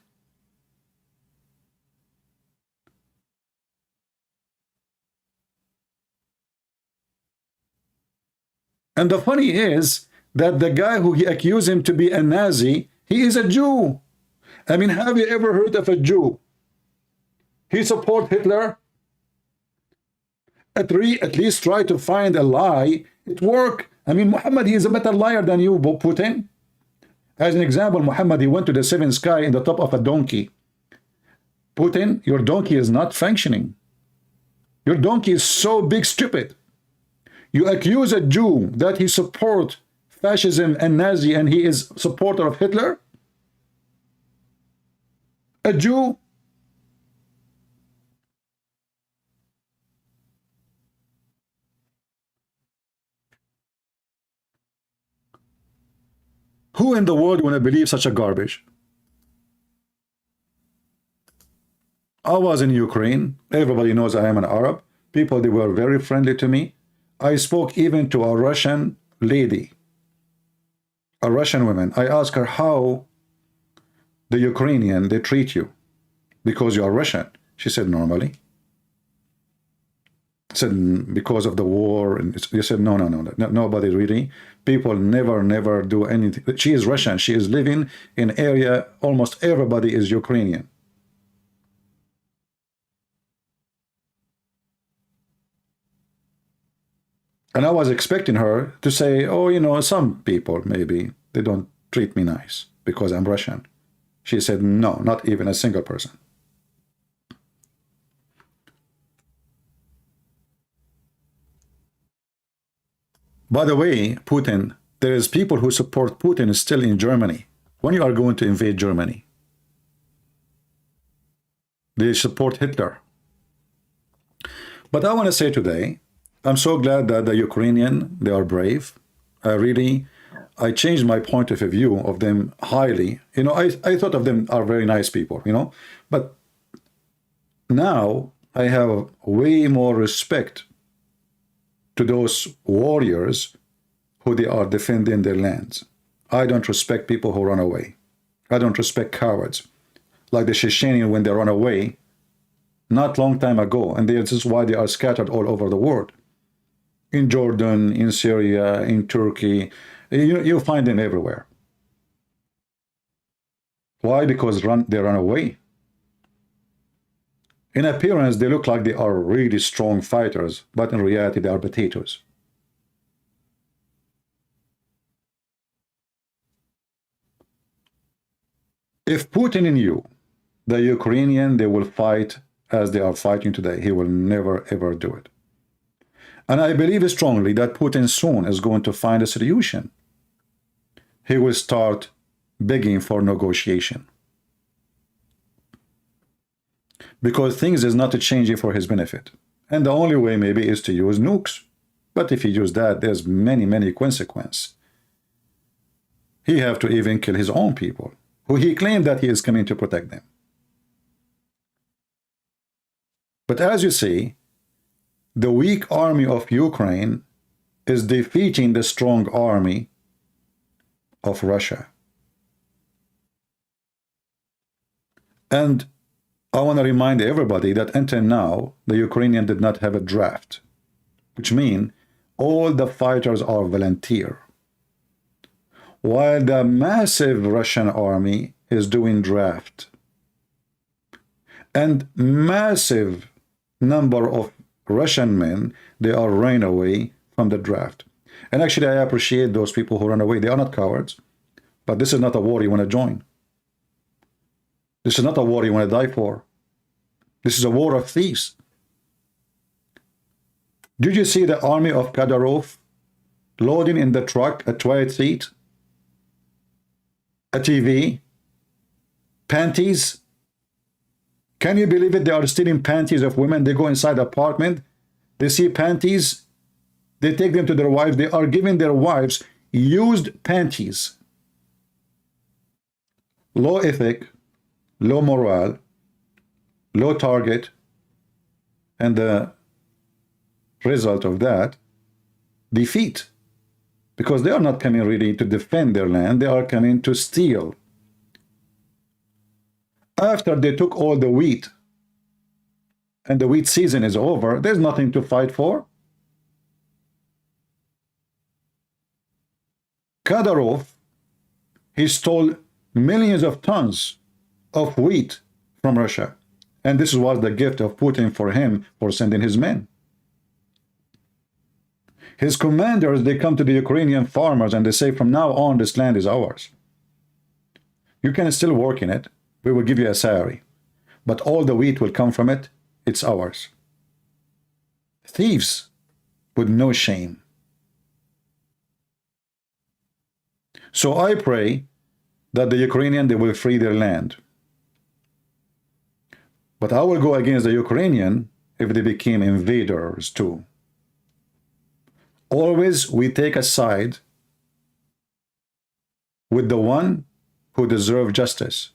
And the funny is that the guy who he accused him to be a Nazi, he is a Jew. I mean, have you ever heard of a Jew? He support Hitler? At least try to find a lie. It worked. I mean, Muhammad, he is a better liar than you, Putin. As an example, Muhammad, he went to the seventh sky in the top of a donkey. Putin, your donkey is not functioning. Your donkey is so big, stupid. You accuse a Jew that he support fascism and Nazi and he is supporter of Hitler? A Jew? Who in the world want to believe such a garbage? I was in Ukraine. Everybody knows I am an Arab. People, they were very friendly to me. I spoke even to a Russian lady, a Russian woman. I asked her how the Ukrainian, they treat you because you are Russian. She said, normally. I said, because of the war. And you said, no, nobody really. People never do anything. She is Russian. She is living in area, almost everybody is Ukrainian. And I was expecting her to say, oh, you know, some people, maybe, they don't treat me nice because I'm Russian. She said, no, not even a single person. By the way, Putin, there is people who support Putin still in Germany. When you are going to invade Germany, they support Hitler. But I want to say today, I'm so glad that the Ukrainian, they are brave. I changed my point of view of them highly. You know, I thought of them are very nice people, you know. But now I have way more respect to those warriors who they are defending their lands. I don't respect people who run away. I don't respect cowards. Like the Chechenian when they run away, not long time ago. And this is why they are scattered all over the world. In Jordan, in Syria, in Turkey, you find them everywhere. Why? Because they run away. In appearance, they look like they are really strong fighters, but in reality, they are potatoes. If Putin and you, the Ukrainian, they will fight as they are fighting today, he will never, ever do it. And I believe strongly that Putin soon is going to find a solution. he will start begging for negotiation. Because things is not changing for his benefit. And the only way maybe is to use nukes. But if he use that, there's many consequences. He have to even kill his own people, who he claimed that he is coming to protect them. But as you see, the weak army of Ukraine is defeating the strong army of Russia. And I want to remind everybody that until now, the Ukrainian did not have a draft, which means all the fighters are volunteer, while the massive Russian army is doing draft. And massive number of Russian men, they are running away from the draft. And actually, I appreciate those people who run away. They are not cowards. But this is not a war you want to join. This is not a war you want to die for. This is a war of thieves. Did you see the army of Kadyrov loading in the truck a toilet seat, a TV, panties? Can you believe it? They are stealing panties of women. They go inside the apartment. They see panties. They take them to their wives. They are giving their wives used panties. Low ethic, low morale, low target, and the result of that, defeat. Because they are not coming really to defend their land. They are coming to steal. After they took all the wheat and the wheat season is over, there's nothing to fight for. Kadyrov, he stole millions of tons of wheat from Russia. And this was the gift of Putin for him for sending his men. His commanders, they come to the Ukrainian farmers and they say, from now on, this land is ours. You can still work in it. We will give you a salary. But all the wheat will come from it. It's ours. Thieves with no shame. So I pray that the Ukrainian, they will free their land. But I will go against the Ukrainian if they became invaders too. Always we take a side with the one who deserves justice.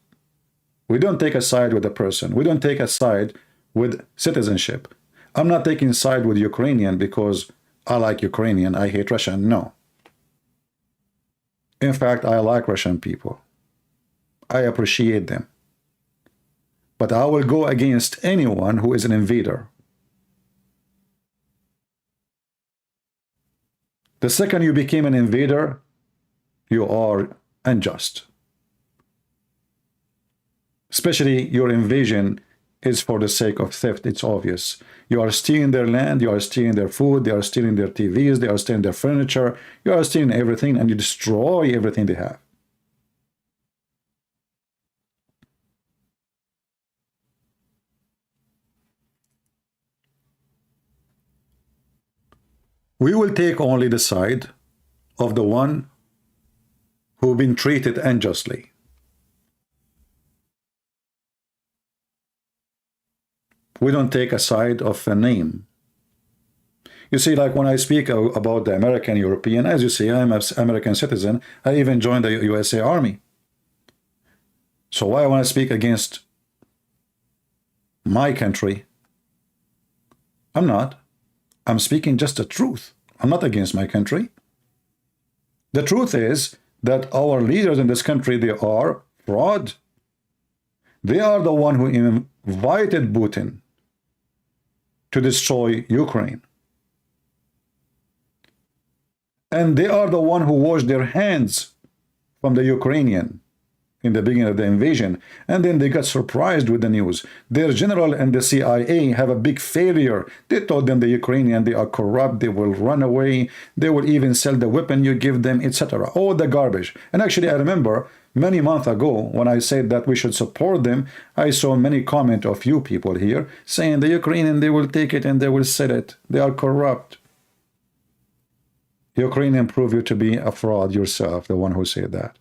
We don't take a side with a person. We don't take a side with citizenship. I'm not taking a side with Ukrainian because I like Ukrainian, I hate Russian. No. In fact, I like Russian people. I appreciate them. But I will go against anyone who is an invader. The second you became an invader, you are unjust. Especially your invasion is for the sake of theft. It's obvious. You are stealing their land, you are stealing their food, they are stealing their TVs, they are stealing their furniture, you are stealing everything, and you destroy everything they have. We will take only the side of the one who've been treated unjustly. We don't take a side of a name. You see, like when I speak about the American European, as you see, I'm an American citizen. I even joined the USA Army. So why I want to speak against my country? I'm not. I'm speaking just the truth. I'm not against my country. The truth is that our leaders in this country, they are fraud. They are the one who invited Putin to destroy Ukraine. And they are the one who washed their hands from the Ukrainian in the beginning of the invasion. And then they got surprised with the news. Their general and the CIA have a big failure. They told them the Ukrainian, they are corrupt, they will run away, they will even sell the weapon you give them, etc. All the garbage. And actually, I remember many months ago when I said that we should support them, I saw many comments of you people here saying the Ukrainian, they will take it and they will sell it. They are corrupt. Ukrainian prove you to be a fraud yourself, the one who said that.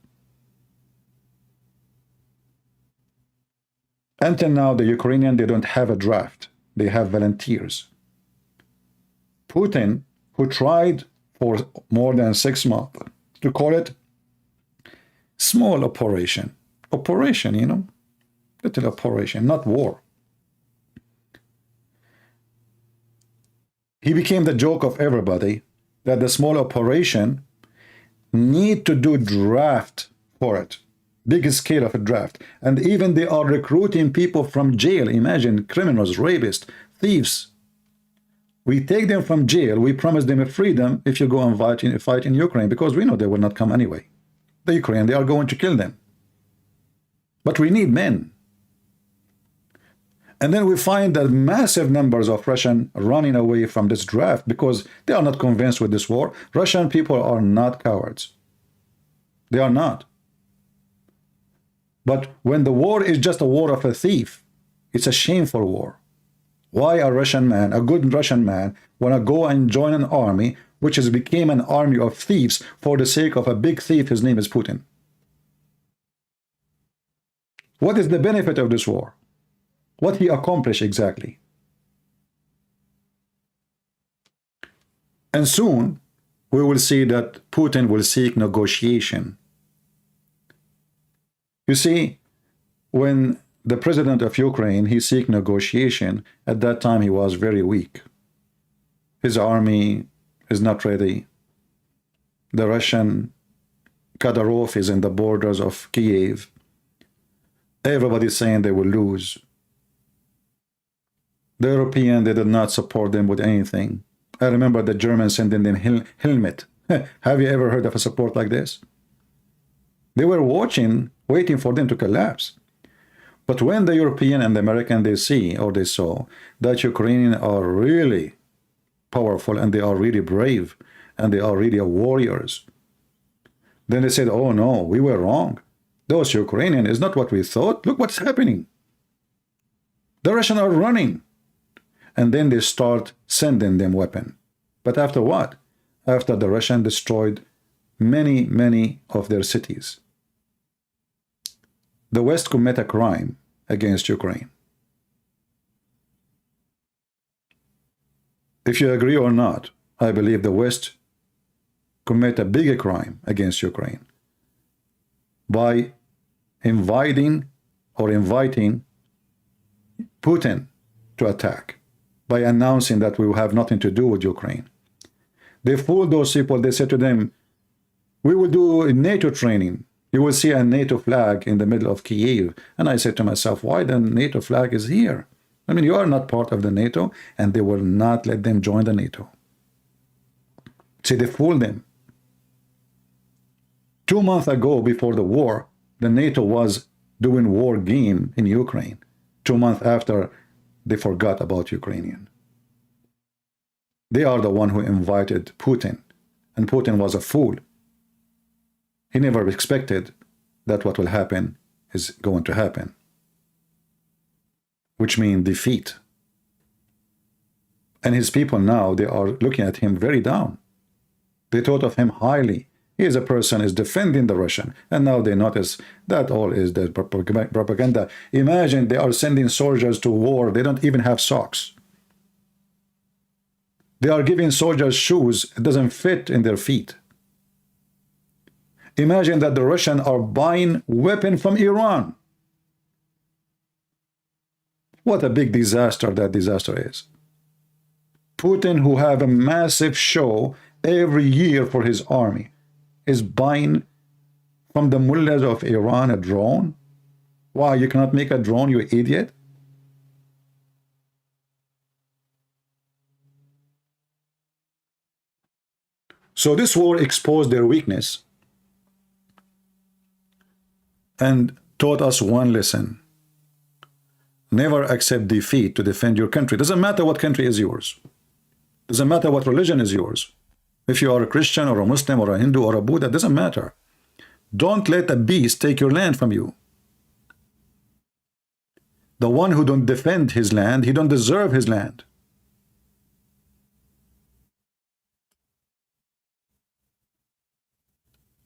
Until now, the Ukrainian, they don't have a draft. They have volunteers. Putin, who tried for more than 6 months to call it small operation. Operation, you know, little operation, not war. He became the joke of everybody that the small operation need to do draft for it. Big scale of a draft. And even they are recruiting people from jail. Imagine criminals, rapists, thieves. We take them from jail. We promise them a freedom if you go and fight in Ukraine, because we know they will not come anyway. The Ukraine, they are going to kill them. But we need men. And then we find that massive numbers of Russian running away from this draft because they are not convinced with this war. Russian people are not cowards. They are not. But when the war is just a war of a thief, it's a shameful war. Why a Russian man, a good Russian man, want to go and join an army which has become an army of thieves for the sake of a big thief? His name is Putin. What is the benefit of this war? What he accomplished exactly? And soon we will see that Putin will seek negotiation. You see, when the president of Ukraine, he seek negotiation, at that time he was very weak. His army is not ready. The Russian Kadyrov is in the borders of Kiev. Everybody's saying they will lose. The European, they did not support them with anything. I remember the Germans sending them helmet. Have you ever heard of a support like this? They were watching, waiting for them to collapse. But when the European and the American, they see, or they saw, that Ukrainians are really powerful and they are really brave and they are really warriors, then they said, oh no, we were wrong. Those Ukrainians is not what we thought. Look what's happening. The Russians are running. And then they start sending them weapons. But after what? After the Russians destroyed many of their cities. The West commit a crime against Ukraine. If you agree or not, I believe the West commit a bigger crime against Ukraine by inviting Putin to attack, by announcing that we will have nothing to do with Ukraine. They fooled those people. They said to them, we will do NATO training. You will see a NATO flag in the middle of Kiev. And I said to myself, why the NATO flag is here? I mean, you are not part of the NATO, and they will not let them join the NATO. See, they fooled them. 2 months ago, before the war, the NATO was doing war game in Ukraine. 2 months after, they forgot about Ukrainian. They are the one who invited Putin, and Putin was a fool. He never expected that what will happen is going to happen, which means defeat. And his people now, they are looking at him very down. They thought of him highly. He is a person is defending the Russian, and now they notice that all is the propaganda. Imagine they are sending soldiers to war. They don't even have socks. They are giving soldiers shoes. It doesn't fit in their feet. Imagine that the Russians are buying weapons from Iran. What a big disaster that disaster is. Putin, who have a massive show every year for his army, is buying from the mullahs of Iran a drone? Why, you cannot make a drone, you idiot? So this war exposed their weakness and taught us one lesson. Never accept defeat to defend your country. Doesn't matter what country is yours. Doesn't matter what religion is yours. If you are a Christian or a Muslim or a Hindu or a Buddha, doesn't matter. Don't let a beast take your land from you. The one who don't defend his land, he don't deserve his land.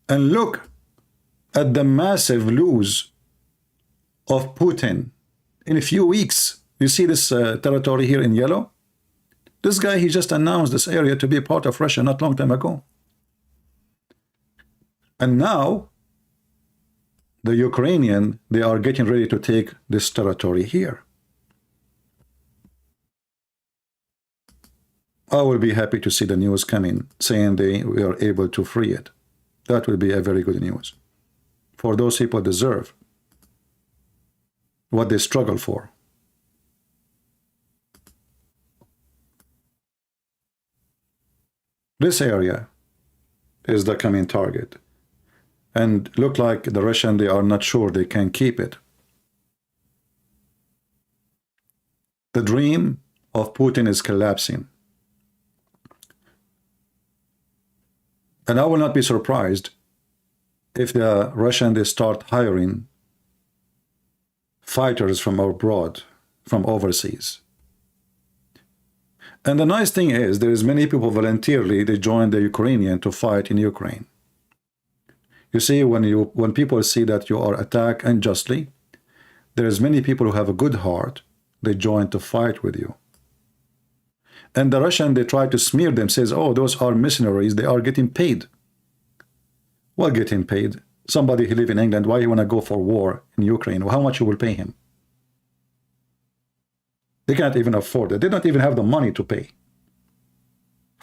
And look at the massive lose of Putin in a few weeks. You see this territory here in yellow? This guy, he just announced this area to be part of Russia not long time ago. And now, the Ukrainian, they are getting ready to take this territory here. I will be happy to see the news coming, saying we are able to free it. That will be a very good news. For those people deserve what they struggle for. This area is the coming target. And look like the Russians, they are not sure they can keep it. The dream of Putin is collapsing. And I will not be surprised if the Russians, they start hiring fighters from abroad, from overseas. And the nice thing is, there is many people voluntarily, they join the Ukrainian to fight in Ukraine. You see, when people see that you are attacked unjustly, there is many people who have a good heart, they join to fight with you. And the Russian, they try to smear them, says, oh, those are mercenaries, they are getting paid. Well, getting paid. Somebody who live in England, why you want to go for war in Ukraine? How much you will pay him? They can't even afford it. They don't even have the money to pay.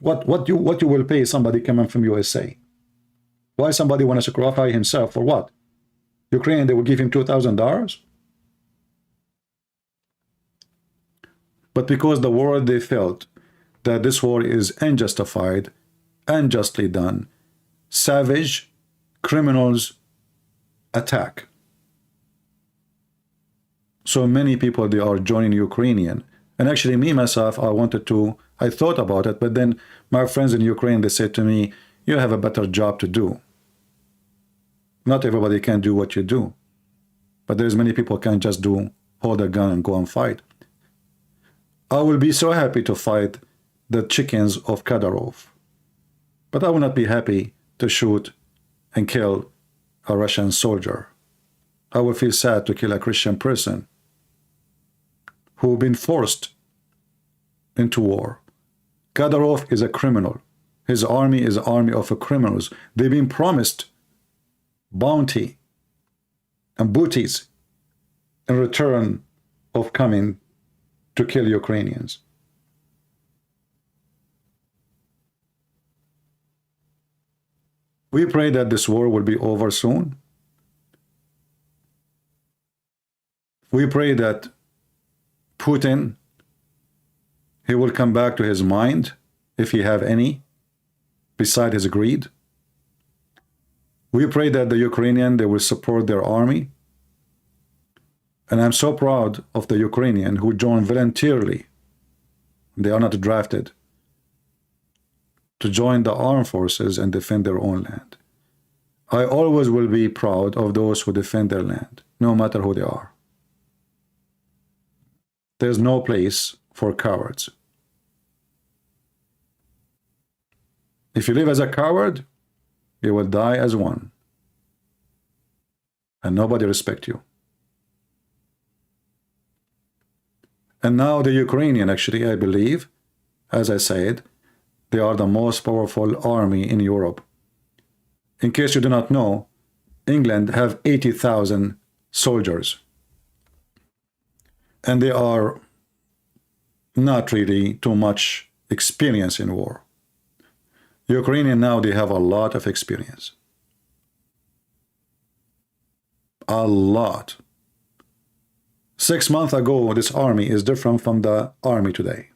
What you will pay somebody coming from USA? Why somebody want to sacrifice himself for what? Ukraine, they will give him $2,000? But because the world, they felt that this war is unjustified, unjustly done, savage, criminals attack. So many people, they are joining Ukrainian. And actually me, myself, I thought about it, but then my friends in Ukraine, they said to me, you have a better job to do. Not everybody can do what you do. But there's many people can't just hold a gun and go and fight. I will be so happy to fight the chickens of Kadyrov. But I will not be happy to shoot and kill a Russian soldier. I will feel sad to kill a Christian person who been forced into war. Kadyrov is a criminal. His army is an army of criminals. They've been promised bounty and booties in return of coming to kill Ukrainians. We pray that this war will be over soon. We pray that Putin, he will come back to his mind, if he have any, beside his greed. We pray that the Ukrainian, they will support their army. And I'm so proud of the Ukrainian who joined voluntarily. They are not drafted to join the armed forces and defend their own land. I always will be proud of those who defend their land, no matter who they are. There's no place for cowards. If you live as a coward, you will die as one. And nobody respects you. And now the Ukrainian, actually, I believe, as I said, they are the most powerful army in Europe. In case you do not know, England have 80,000 soldiers. And they are not really too much experience in war. Ukrainian now, they have a lot of experience. A lot. 6 months ago, this army is different from the army today.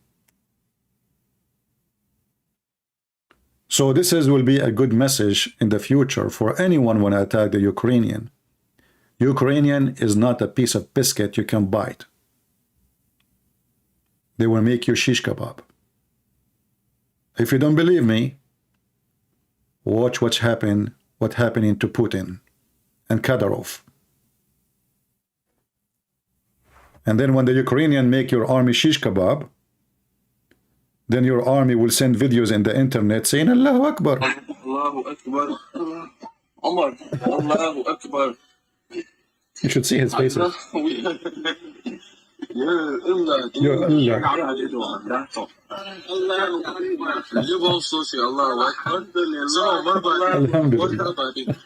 So this will be a good message in the future for anyone who want to attack the Ukrainian. Ukrainian is not a piece of biscuit you can bite. They will make you shish kebab. If you don't believe me, watch what's happening to Putin and Kadyrov. And then when the Ukrainian make your army shish kebab, then your army will send videos in the internet saying Allahu Akbar. Allahu Akbar. Omar, Allahu Akbar. You should see his faces. You're You both so say Allahu Akbar. Alhamdulillah.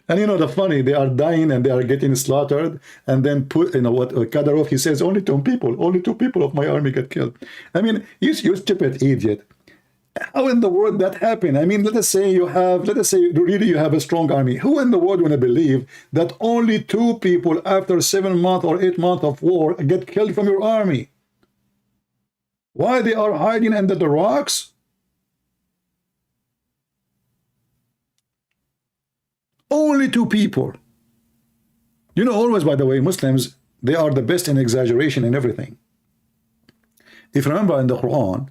And you know the funny, they are dying and they are getting slaughtered, and then put, you know what, Kadyrov, he says only two people of my army get killed. I mean, you stupid idiot. How in the world that happened? I mean, let us say really you have a strong army. Who in the world want to believe that only 2 people after 7 months or 8 months of war get killed from your army? Why they are hiding under the rocks? Only 2 people. You know, always, by the way, Muslims, they are the best in exaggeration in everything. If you remember in the Quran,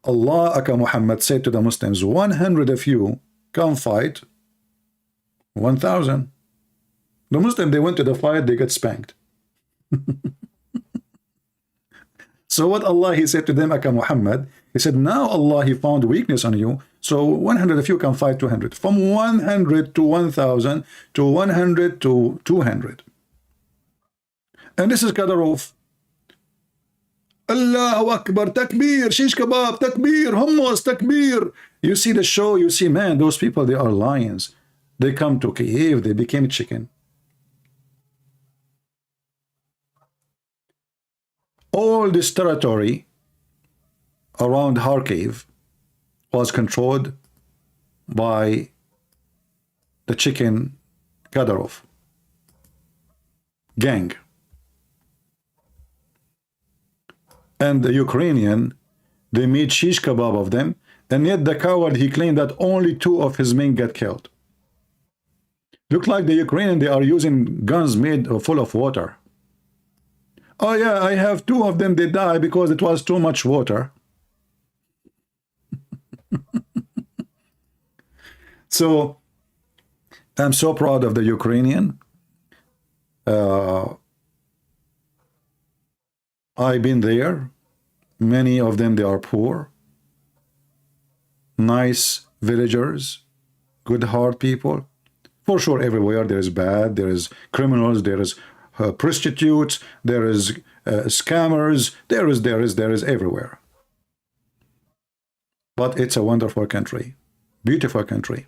Allah aka Muhammad said to the Muslims, 100 of you come fight 1,000. The Muslim, they went to the fight, they get spanked. So what Allah, he said to them, aka Muhammad, he said, now Allah, he found weakness on you, so 100 of you can fight 200. From 100 to 1,000 to 100 to 200. And this is Kadyrov. Allahu Akbar, takbir, shish kebab, takbir, hummus, takbir. You see the show, you see, man, those people, they are lions. They come to Kiev, they became chicken. All this territory around Kharkiv was controlled by the chicken Kadyrov gang. And the Ukrainian, they made shish kebab of them, and yet the coward, he claimed that only 2 of his men get killed. Look like the Ukrainian, they are using guns made full of water. Oh yeah, I have 2 of them, they die because it was too much water. So, I'm so proud of the Ukrainian. I've been there. Many of them, they are poor. Nice villagers. Good heart people. For sure, everywhere there is bad. There is criminals. There is prostitutes. There is scammers. There is everywhere. But it's a wonderful country. Beautiful country.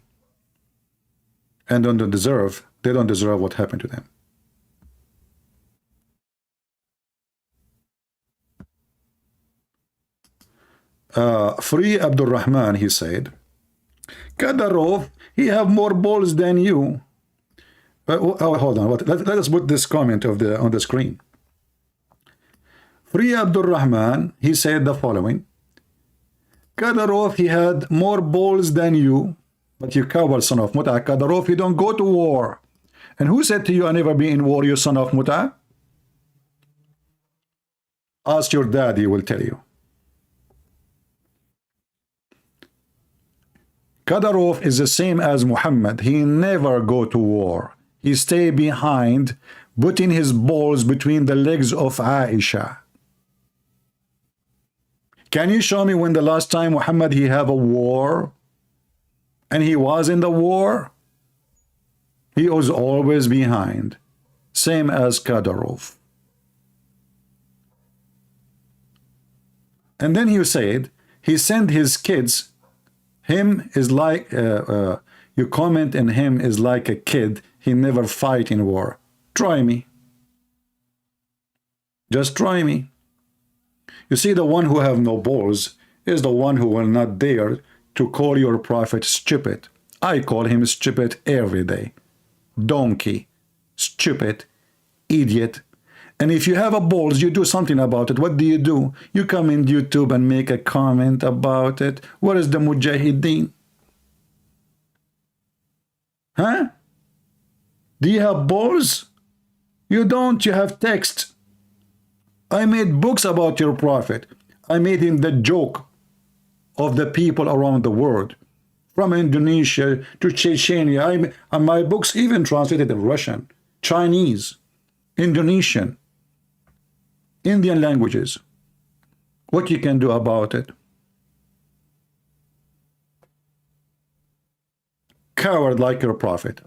And they don't deserve what happened to them. Free Abdul Rahman, he said, Kadyrov, he have more balls than you. Hold on, let us put this comment on the screen. Free Abdul Rahman, he said the following: Kadyrov, he had more balls than you, but you coward son of Muta. Kadyrov, he don't go to war. And who said to you, I never been in war, you son of Muta? Ask your dad, he will tell you. Kadyrov is the same as Muhammad. He never go to war. He stay behind, putting his balls between the legs of Aisha. Can you show me when the last time Muhammad he have a war? And he was in the war? He was always behind. Same as Kadyrov. And then he said, he sent his kids. Him is like, you comment in him is like a kid. He never fight in war. Try me. Just try me. You see, the one who have no balls is the one who will not dare to call your prophet stupid. I call him stupid every day. Donkey, stupid, idiot. And if you have a balls, you do something about it. What do? You come in YouTube and make a comment about it. Where is the Mujahideen? Huh? Do you have balls? You don't. You have text. I made books about your prophet. I made him the joke of the people around the world. From Indonesia to Chechnya. And my books even translated in Russian, Chinese, Indonesian, Indian languages. What you can do about it? coward like your prophet.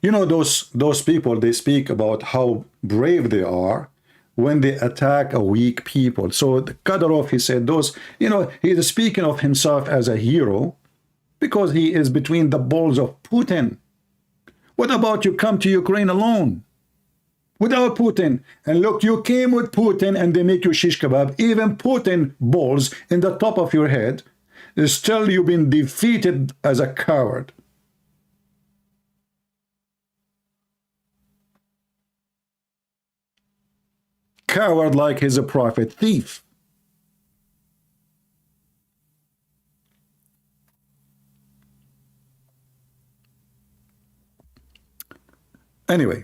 You know, those people, they speak about how brave they are when they attack a weak people. So Kadyrov, he said those, you know, he is speaking of himself as a hero because he is between the balls of Putin. What about you come to Ukraine alone? Without Putin, and look, you came with Putin and they make you shish kebab, even Putin balls in the top of your head, still you've been defeated as a coward. Coward like he's a prophet, thief. Anyway,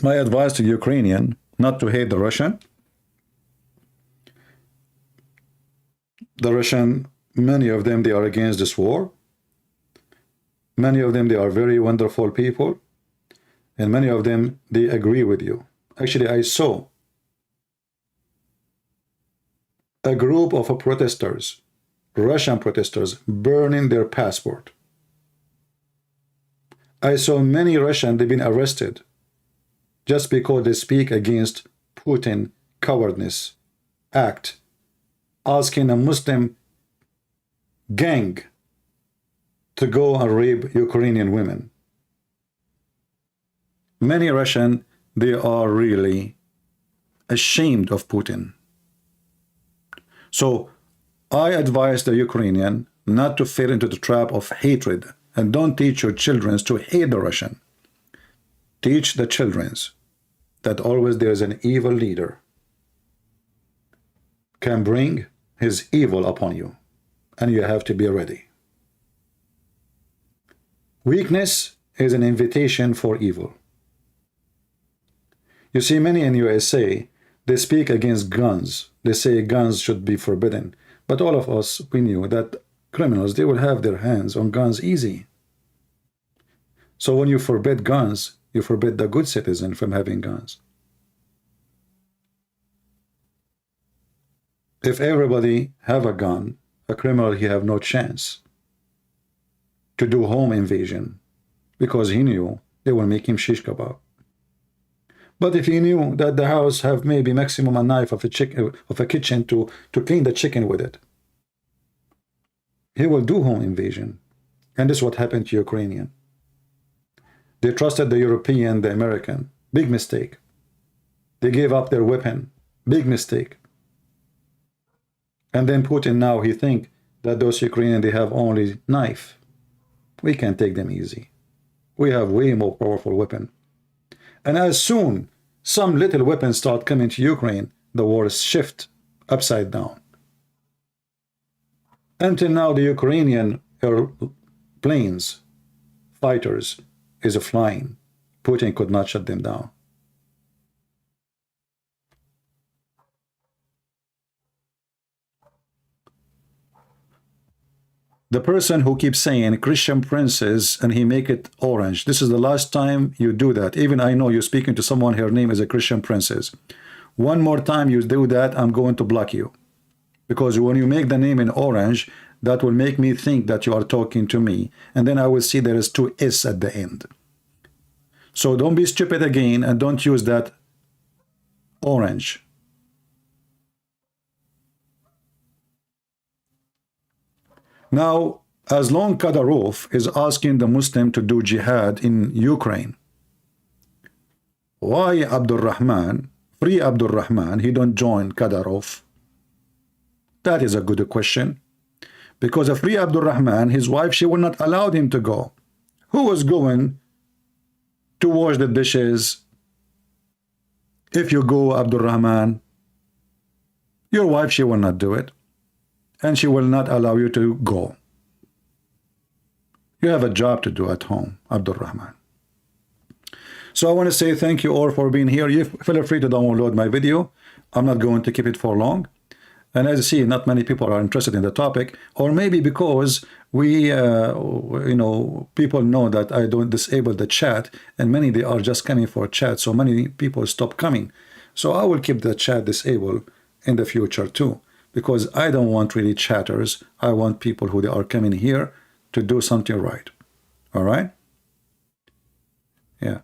my advice to Ukrainian, not to hate the Russian. The Russian, many of them, they are against this war. Many of them, they are very wonderful people. And many of them, they agree with you. Actually, I saw a group of protesters, Russian protesters, burning their passport. I saw many Russians, they've been arrested just because they speak against Putin cowardness act, asking a Muslim gang to go and rape Ukrainian women. Many Russians, they are really ashamed of Putin. So I advise the Ukrainian not to fall into the trap of hatred, and don't teach your children to hate the Russian. Teach the children that always there is an evil leader can bring his evil upon you, and you have to be ready. Weakness is an invitation for evil. You see, many in USA, they speak against guns. They say guns should be forbidden. But all of us, we knew that criminals, they will have their hands on guns easy. So when you forbid guns, you forbid the good citizen from having guns. If everybody have a gun, a criminal, he have no chance to do home invasion because he knew they will make him shish kebab. But if he knew that the house have maybe maximum a knife of a kitchen to clean the chicken with it, he will do home invasion. And this is what happened to Ukrainian. They trusted the European, the American. Big mistake. They gave up their weapon. Big mistake. And then Putin now, he think that those Ukrainians, they have only knife. We can take them easy. We have way more powerful weapon. And as soon some little weapons start coming to Ukraine, the war is shift upside down. Until now, the Ukrainian planes, fighters, is flying. Putin could not shut them down. The person who keeps saying Christian princes and he make it orange, this is the last time you do that. Even I know you're speaking to someone, her name is a Christian princess. One more time you do that, I'm going to block you. Because when you make the name in orange, that will make me think that you are talking to me. And then I will see there is 2 S at the end. So don't be stupid again and don't use that orange. Now, as long Kadyrov is asking the Muslim to do jihad in Ukraine, why Abdul Rahman, free Abdul Rahman, he don't join Kadyrov? That is a good question. Because a free Abdul Rahman, his wife, she will not allow him to go. Who was going to wash the dishes if you go, Abdul Rahman? Your wife, she will not do it. And she will not allow you to go. You have a job to do at home, Abdul Rahman. So I want to say thank you all for being here. You feel free to download my video. I'm not going to keep it for long. And as you see, not many people are interested in the topic, or maybe because we, people know that I don't disable the chat, and many, they are just coming for chat. So many people stop coming. So I will keep the chat disabled in the future too, because I don't want really chatters. I want people who are coming here to do something right. All right? Yeah.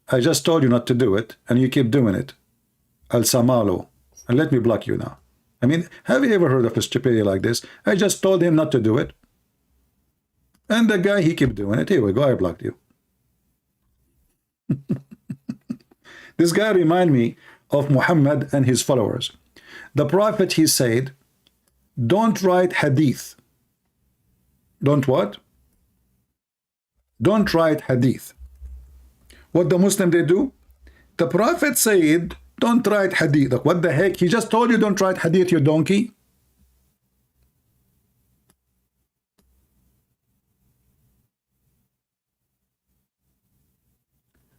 I just told you not to do it, and you keep doing it. Al Samalo. And let me block you now. I mean, have you ever heard of a stupidity like this? I just told him not to do it. And the guy, he keep doing it. Here we go, I blocked you. This guy remind me of Muhammad and his followers. The Prophet, he said, don't write Hadith. Don't what? Don't write Hadith. What the Muslim they do? The Prophet said, don't write Hadith. Like, what the heck? He just told you don't write Hadith, you donkey.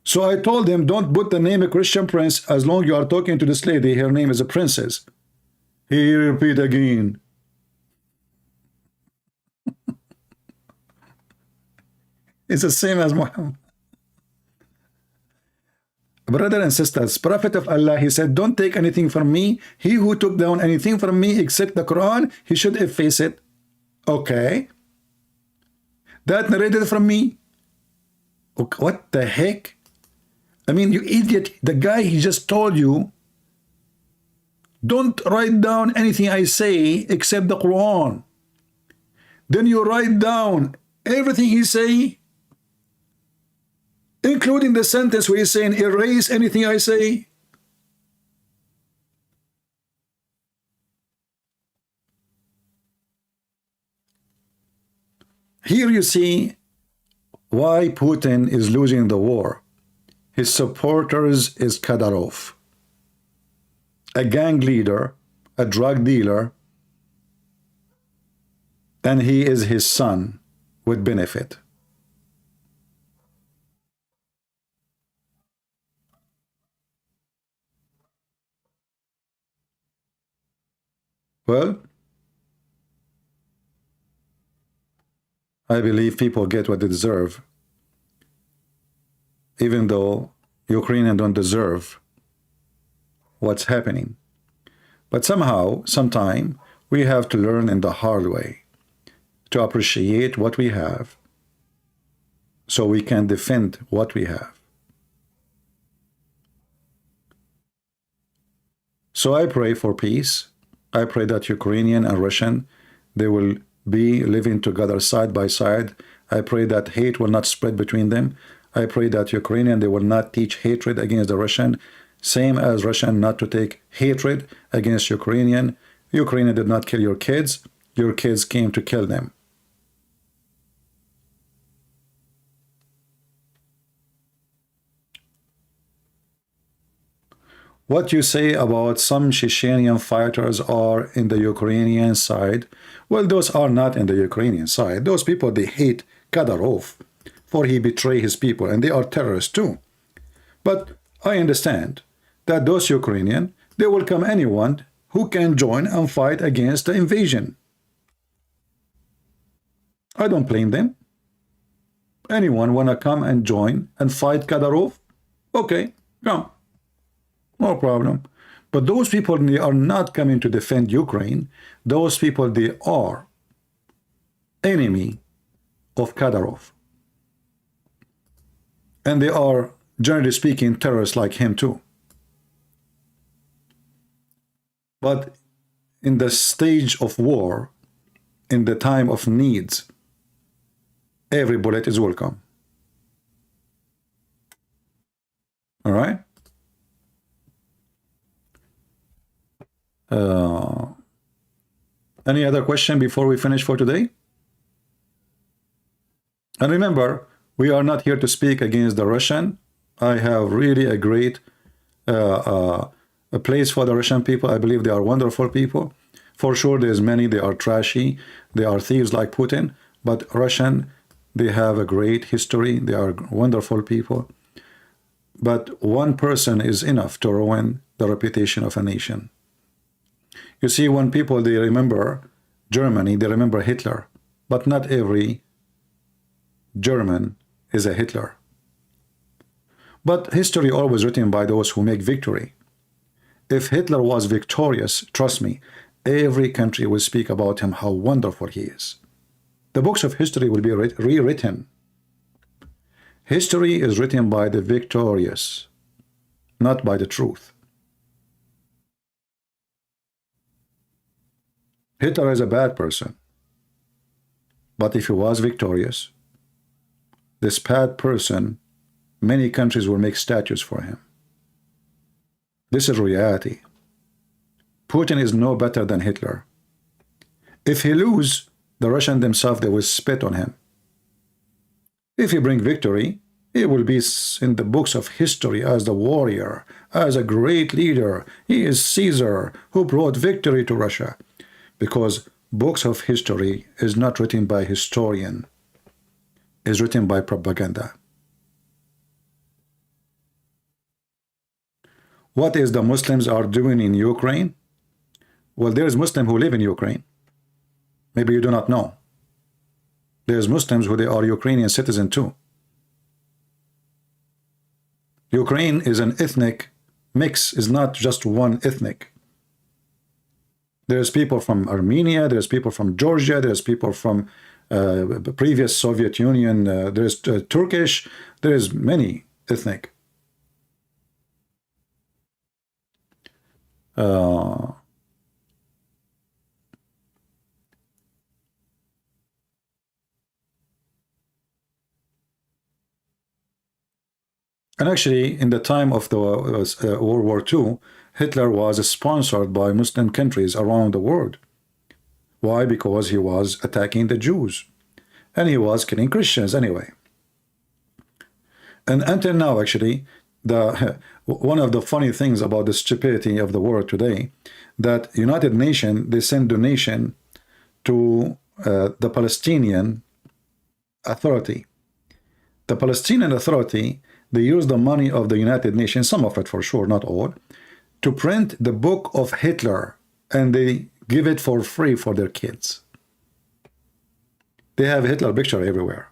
So I told him, don't put the name of Christian prince as long you are talking to this lady. Her name is a princess. He repeat again. It's the same as Muhammad. Brother and sisters, Prophet of Allah, he said, don't take anything from me. He who took down anything from me except the Quran, he should efface it. Okay. That narrated from me. What the heck? I mean, you idiot. The guy, he just told you, don't write down anything I say except the Quran. Then you write down everything he say, including the sentence where he's saying, erase anything I say. Here you see why Putin is losing the war. His supporters is Kadyrov, a gang leader, a drug dealer, and he is his son with benefit. Well, I believe people get what they deserve, even though Ukrainians don't deserve what's happening. But somehow, sometime, we have to learn in the hard way to appreciate what we have so we can defend what we have. So I pray for peace. I pray that Ukrainian and Russian, they will be living together side by side. I pray that hate will not spread between them. I pray that Ukrainian, they will not teach hatred against the Russian, same as Russian not to take hatred against Ukrainian. Ukrainian did not kill your kids came to kill them. What you say about some Chechenian fighters are in the Ukrainian side, well, those are not in the Ukrainian side. Those people, they hate Kadyrov, for he betrayed his people, and they are terrorists too. But I understand that those Ukrainian, they welcome anyone who can join and fight against the invasion. I don't blame them. Anyone wanna come and join and fight Kadyrov? Okay, come. No problem. But those people, they are not coming to defend Ukraine. Those people, they are enemy of Kadyrov. And they are, generally speaking, terrorists like him too. But in the stage of war, in the time of needs, every bullet is welcome. All right? Any other question before we finish for today? And remember, we are not here to speak against the Russian. I have really a great a place for the Russian people. I believe they are wonderful people. For sure, there's many, they are trashy. They are thieves like Putin. But Russian, they have a great history. They are wonderful people. But one person is enough to ruin the reputation of a nation. You see, when people, they remember Germany, they remember Hitler. But not every German is a Hitler. But history always written by those who make victory. If Hitler was victorious, trust me, Every country will speak about him, how wonderful he is. The books of history will be rewritten. History is written by the victorious, not by the truth. Hitler is a bad person. But if he was victorious, this bad person, many countries will make statues for him. This is reality. Putin is no better than Hitler. If he loses, the Russians themselves, they will spit on him. If he brings victory, he will be in the books of history as the warrior, as a great leader. He is Caesar who brought victory to Russia. Because books of history is not written by historian, is written by propaganda. What is the Muslims are doing in Ukraine? Well, there is Muslims who live in Ukraine. Maybe you do not know. There's Muslims who they are Ukrainian citizen too. Ukraine is an ethnic mix, is not just one ethnic. There's people from Armenia, there's people from Georgia, there's people from previous Soviet Union, there's Turkish, there's many ethnic. And actually, in the time of the World War II, Hitler was sponsored by Muslim countries around the world. Why? Because he was attacking the Jews. And he was killing Christians anyway. And until now, actually, one of the funny things about the stupidity of the world today, that United Nations, they send donation to the Palestinian Authority. The Palestinian Authority, they use the money of the United Nations, some of it for sure, not all, to print the book of Hitler, and they give it for free for their kids. They have Hitler picture everywhere.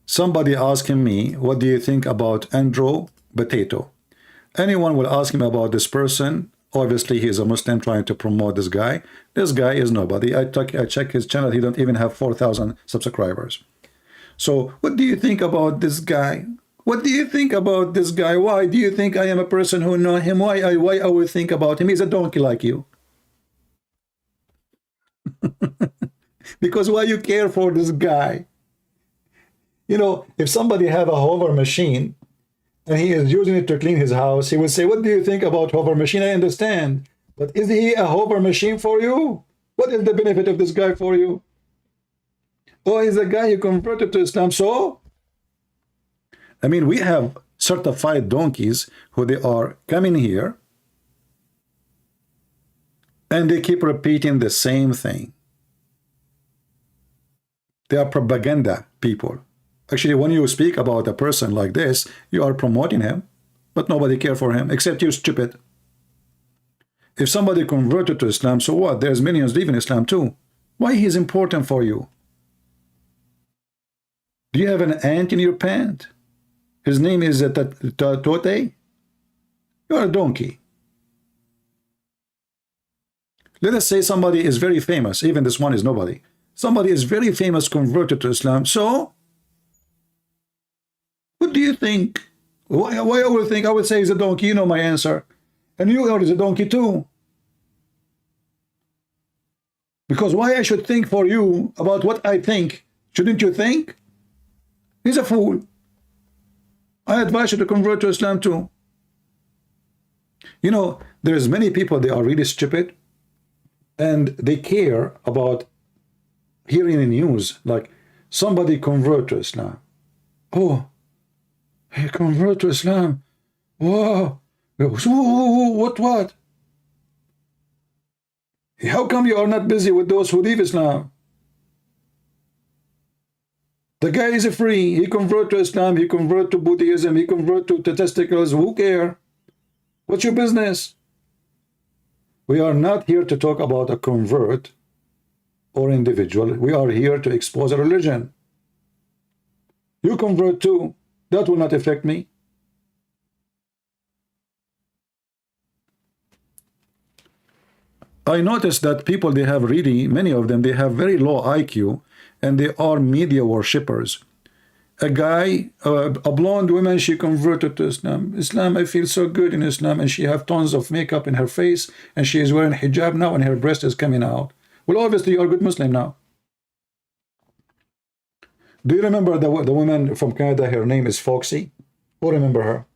Somebody asking me, what do you think about Andrew Potato? Anyone will ask him about this person. Obviously, he is a Muslim trying to promote this guy. This guy is nobody. I check his channel. He don't even have 4,000 subscribers. So what do you think about this guy? What do you think about this guy? Why do you think I am a person who know him? Why I would think about him? He's a donkey like you. Because why you care for this guy? You know, if somebody have a hover machine and he is using it to clean his house, he would say, what do you think about hover machine? I understand. But is he a hover machine for you? What is the benefit of this guy for you? Oh, he's a guy who converted to Islam. So, I mean, we have certified donkeys who they are coming here and they keep repeating the same thing. They are propaganda people. Actually, when you speak about a person like this, you are promoting him, but nobody cares for him except you, stupid. If somebody converted to Islam, so what? There's millions leaving Islam too. Why he is important for you? Do you have an ant in your pant? His name is Tote? You're a donkey. Let us say somebody is very famous. Even this one is nobody. Somebody is very famous, converted to Islam. So, what do you think? Why I would think? I would say he's a donkey. You know my answer. And you are a donkey too. Because why I should think for you about what I think? Shouldn't you think? He's a fool. I advise you to convert to Islam too. You know, there's many people, they are really stupid and they care about hearing the news like somebody convert to Islam. Oh, he convert to Islam. Whoa. What? How come you are not busy with those who leave Islam? The guy is free. He convert to Islam. He convert to Buddhism. He convert to testicles. Who care? What's your business? We are not here to talk about a convert or individual. We are here to expose a religion. You convert too. That will not affect me. I noticed that people, they have really, many of them, they have very low IQ, and they are media worshippers. A guy, a blonde woman, she converted to Islam. Islam, I feel so good in Islam, and she have tons of makeup in her face, and she is wearing hijab now, and her breast is coming out. Well, obviously, you're a good Muslim now. Do you remember the woman from Canada? Her name is Foxy. Who remember her?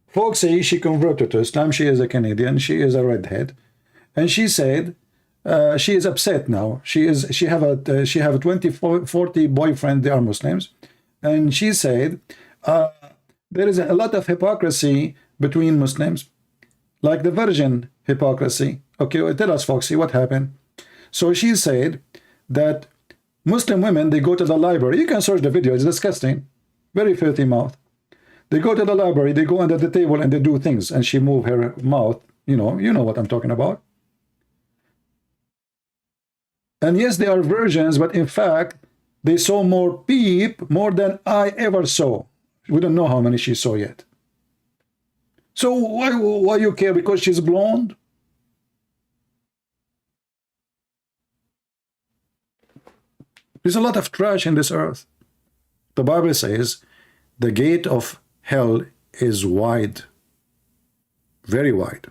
Foxy, she converted to Islam. She is a Canadian. She is a redhead, and she said she is upset now. She have a 40 boyfriend. They are Muslims, and she said there is a lot of hypocrisy between Muslims, like the virgin hypocrisy. Okay, tell us, Foxy, what happened? So she said that Muslim women, they go to the library. You can search the video. It's disgusting. Very filthy mouth. They go to the library, they go under the table, and they do things, and she move her mouth. You know what I'm talking about. And yes, they are virgins, but in fact, they saw more peep, more than I ever saw. We don't know how many she saw yet. So why you care because she's blonde? There's a lot of trash in this earth. The Bible says the gate of hell is wide, very wide.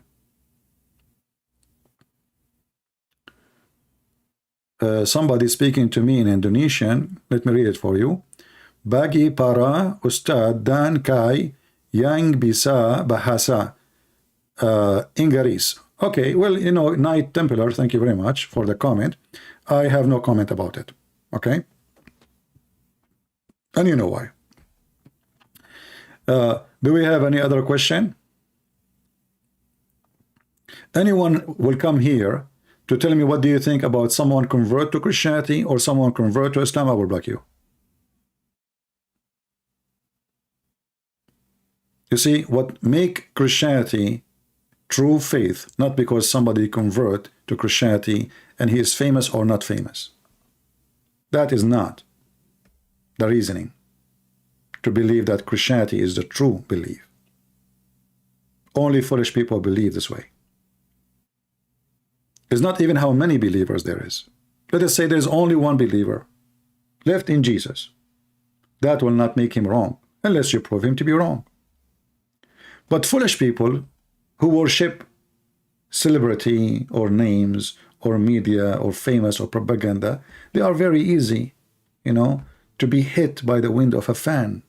Somebody speaking to me in Indonesian, let me read it for you. Bagi para ustad dan kai yang bisa bahasa Inggris. Okay, well, Knight Templar, thank you very much for the comment. I have no comment about it. Okay? And you know why. Do we have any other question? Anyone will come here to tell me what do you think about someone convert to Christianity or someone convert to Islam, I will block you. You see, what make Christianity true faith, not because somebody convert to Christianity and he is famous or not famous. That is not the reasoning to believe that Christianity is the true belief. Only foolish people believe this way. It's not even how many believers there is. Let us say there's only one believer left in Jesus. That will not make him wrong, unless you prove him to be wrong. But foolish people who worship celebrity or names or media or famous or propaganda, they are very easy, to be hit by the wind of a fan.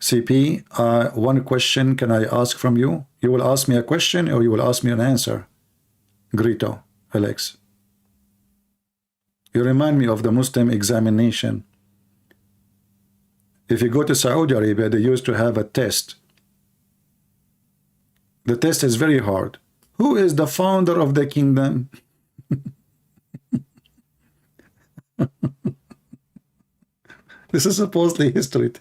CP, one question can I ask from you? You will ask me a question or you will ask me an answer? Grito, Alex. You remind me of the Muslim examination. If you go to Saudi Arabia, they used to have a test. The test is very hard. Who is the founder of the kingdom? This is supposedly history.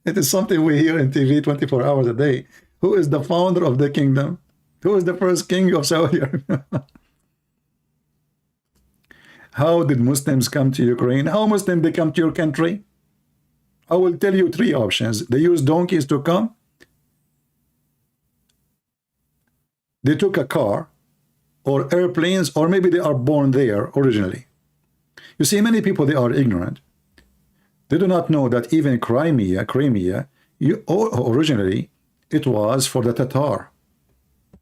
It is something we hear in TV 24 hours a day. Who is the founder of the kingdom? Who is the first king of Saudi Arabia? How did Muslims come to Ukraine? How Muslims they come to your country? I will tell you 3 options. They use donkeys to come. They took a car or airplanes, or maybe they are born there originally. You see, many people, they are ignorant. They do not know that even Crimea, originally, it was for the Tatar.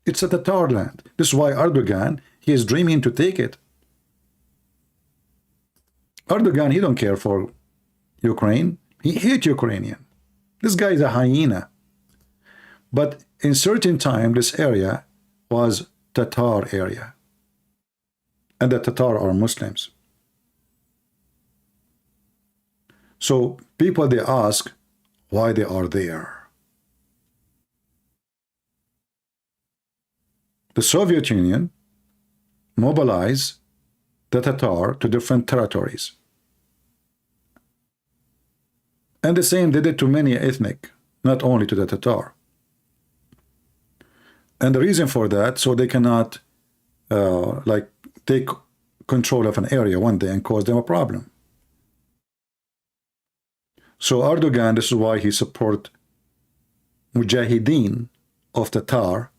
It's a Tatar land. This is why Erdogan, he is dreaming to take it. Erdogan, he don't care for Ukraine. He hates Ukrainian. This guy is a hyena. But in certain time, this area was Tatar area. And the Tatar are Muslims. So people, they ask why they are there. The Soviet Union mobilized the Tatar to different territories. And the same they did to many ethnic, not only to the Tatar. And the reason for that, so they cannot take control of an area one day and cause them a problem. So Erdogan, this is why he support Mujahideen of Tatar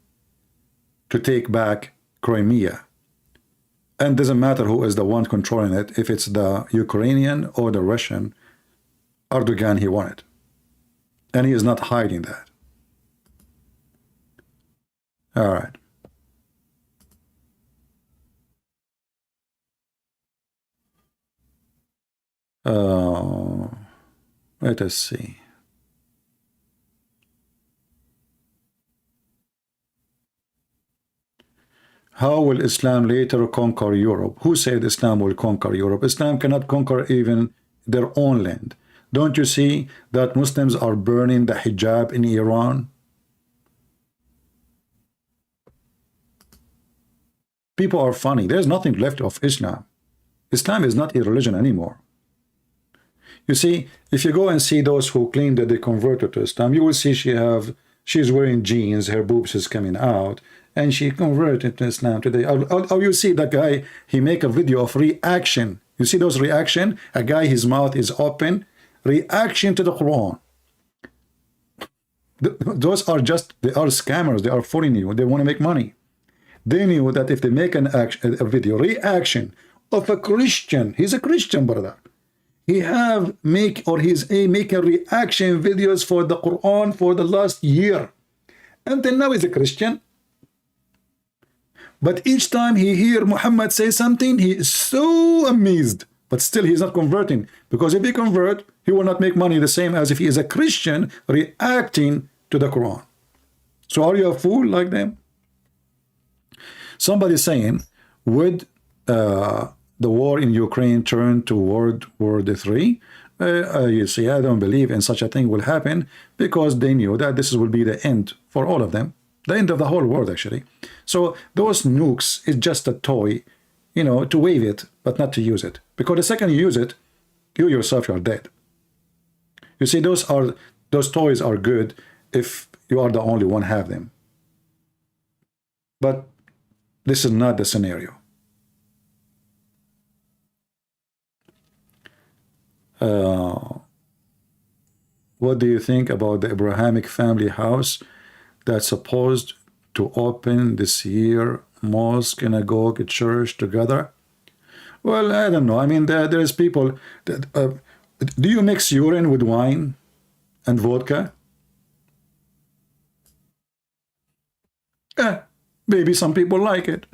to take back Crimea. And doesn't matter who is the one controlling it, if it's the Ukrainian or the Russian, Erdogan, he won it. And he is not hiding that. All right. Let us see. How will Islam later conquer Europe? Who said Islam will conquer Europe? Islam cannot conquer even their own land. Don't you see that Muslims are burning the hijab in Iran? People are funny. There's nothing left of Islam. Islam is not a religion anymore. You see, if you go and see those who claim that they converted to Islam, you will see she's wearing jeans, her boobs is coming out, and she converted to Islam today. Or you see that guy, he make a video of reaction. You see those reaction? A guy, his mouth is open, reaction to the Quran. Those are just, they are scammers. They are fooling you. They want to make money. They knew that if they make a video reaction of a Christian, he's a Christian brother, he's making reaction videos for the Quran for the last year. Until now he's a Christian. But each time he hear Muhammad say something, he is so amazed. But still he's not converting. Because if he convert, he will not make money the same as if he is a Christian reacting to the Quran. So are you a fool like them? Somebody saying, would the war in Ukraine turn to World War III? You see, I don't believe in such a thing will happen because they knew that this will be the end for all of them. The end of the whole world, actually. So those nukes is just a toy, you know, to wave it, but not to use it. Because the second you use it, you yourself are dead. You see, those toys are good if you are the only one have them. But this is not the scenario. What do you think about the Abrahamic family house that's supposed to open this year? Mosque, synagogue, church together? Well, I don't know. I mean, there is people that, do you mix urine with wine and vodka? Maybe some people like it.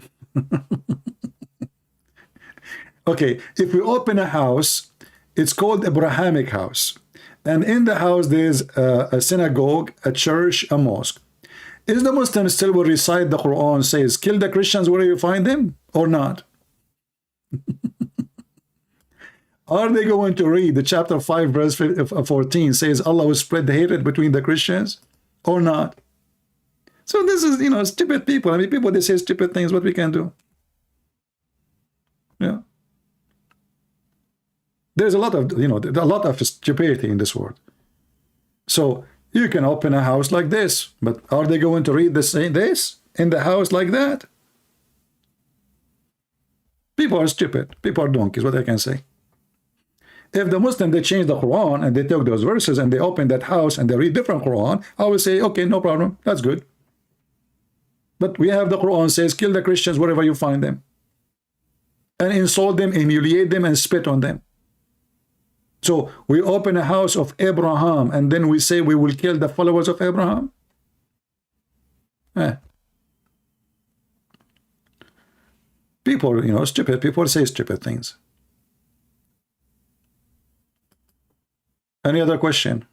Okay, if we open a house, it's called Abrahamic house. And in the house, there's a synagogue, a church, a mosque. Is the Muslim still will recite the Quran, says, kill the Christians wherever you find them, or not? Are they going to read the chapter 5, verse 14, says Allah will spread the hatred between the Christians, or not? So this is, you know, stupid people. I mean, people, they say stupid things, what we can do? Yeah. There's a lot of, you know, a lot of stupidity in this world. So you can open a house like this, but are they going to read this in the house like that? People are stupid. People are donkeys, what I can say. If the Muslim, they change the Quran and they take those verses and they open that house and they read different Quran, I will say, okay, no problem, that's good. But we have the Quran says, kill the Christians wherever you find them. And insult them, humiliate them, and spit on them. So we open a house of Abraham and then we say we will kill the followers of Abraham? People, you know, stupid people say stupid things. Any other question?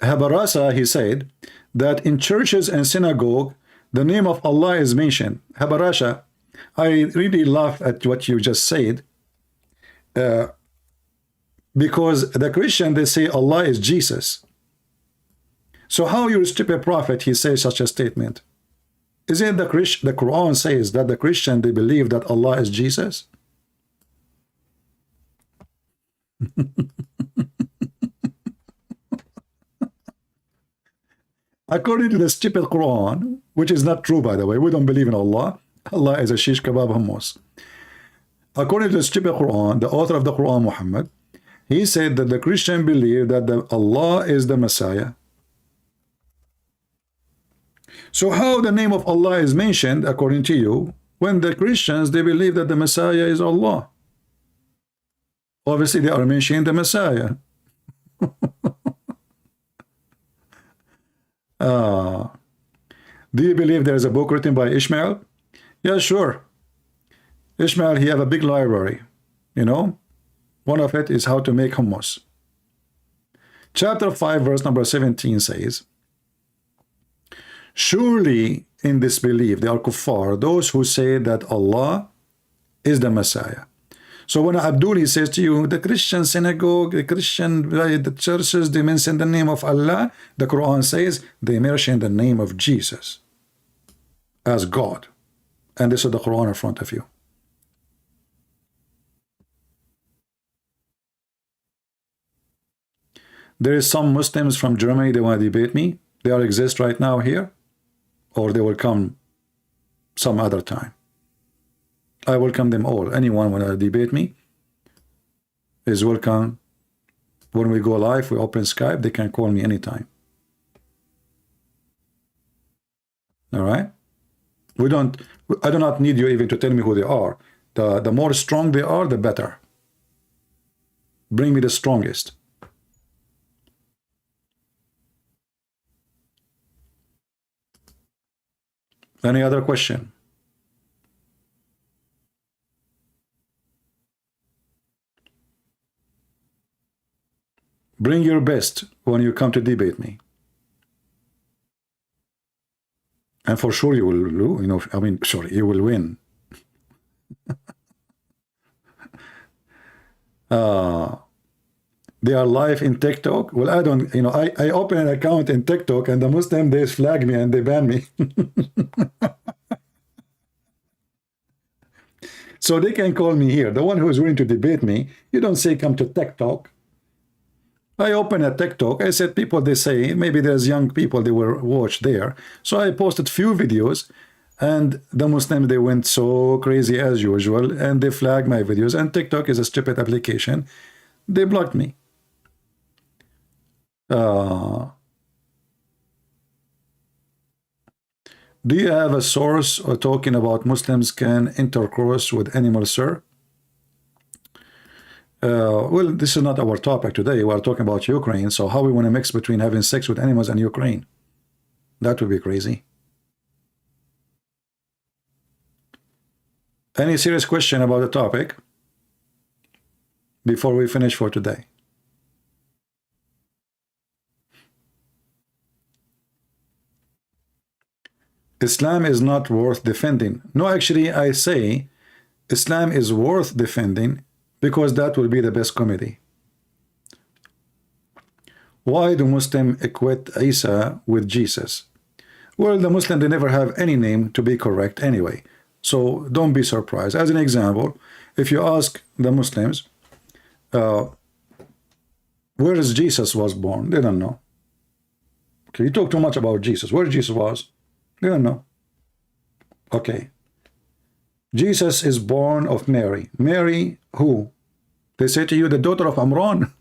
Habarasa, he said that in churches and synagogue, the name of Allah is mentioned. Habarasha, I really laugh at what you just said, because the Christian, they say Allah is Jesus. So how your stupid prophet, he says such a statement? Isn't the Quran says that the Christian, they believe that Allah is Jesus? According to the stupid Quran, which is not true, by the way, we don't believe in Allah. Allah is a shish kebab hummus. According to the stupid Quran, the author of the Quran, Muhammad, he said that the Christian believe that Allah is the Messiah. So how the name of Allah is mentioned, according to you, when the Christians, they believe that the Messiah is Allah? Obviously, they are mentioning the Messiah. Do you believe there is a book written by Ishmael? Yeah, sure. Ishmael, he have a big library, you know. One of it is how to make hummus. Chapter 5, verse number 17 says, surely in this belief, they are kuffar, those who say that Allah is the Messiah. So when Abdul says to you, the Christian synagogue, the churches, they mention the name of Allah, the Quran says they mention the name of Jesus as God. And this is the Quran in front of you. There is some Muslims from Germany, they want to debate me. They are exist right now here, or they will come some other time. I welcome them all. Anyone want to debate me is welcome. When we go live, we open Skype, they can call me anytime. All right? I do not need you even to tell me who they are. The more strong they are, the better. Bring me the strongest. Any other question? Bring your best when you come to debate me. And for sure you will lose, you know, I mean, sorry, you will win. They are live in TikTok. Well, I don't, you know, I open an account in TikTok and the Muslim, they flag me and they ban me. So they can call me here. The one who is willing to debate me, you don't say come to TikTok. I open a TikTok. I said people, they say, maybe there's young people, they will watch there. So I posted few videos and the Muslims, they went so crazy as usual and they flagged my videos. And TikTok is a stupid application. They blocked me. Do you have a source or talking about Muslims can intercourse with animals, sir? Well, this is not our topic today. We are talking about Ukraine. So how we want to mix between having sex with animals and Ukraine? That would be crazy. Any serious question about the topic before we finish for today? Islam is not worth defending. No, actually, I say Islam is worth defending because that will be the best comedy. Why do Muslims equate Isa with Jesus? Well, the Muslim, they never have any name to be correct anyway. So don't be surprised. As an example, if you ask the Muslims, where is Jesus was born? They don't know. Okay, you talk too much about Jesus. Where Jesus was? They don't know. Okay. Jesus is born of Mary. Mary who? They say to you, the daughter of Amran.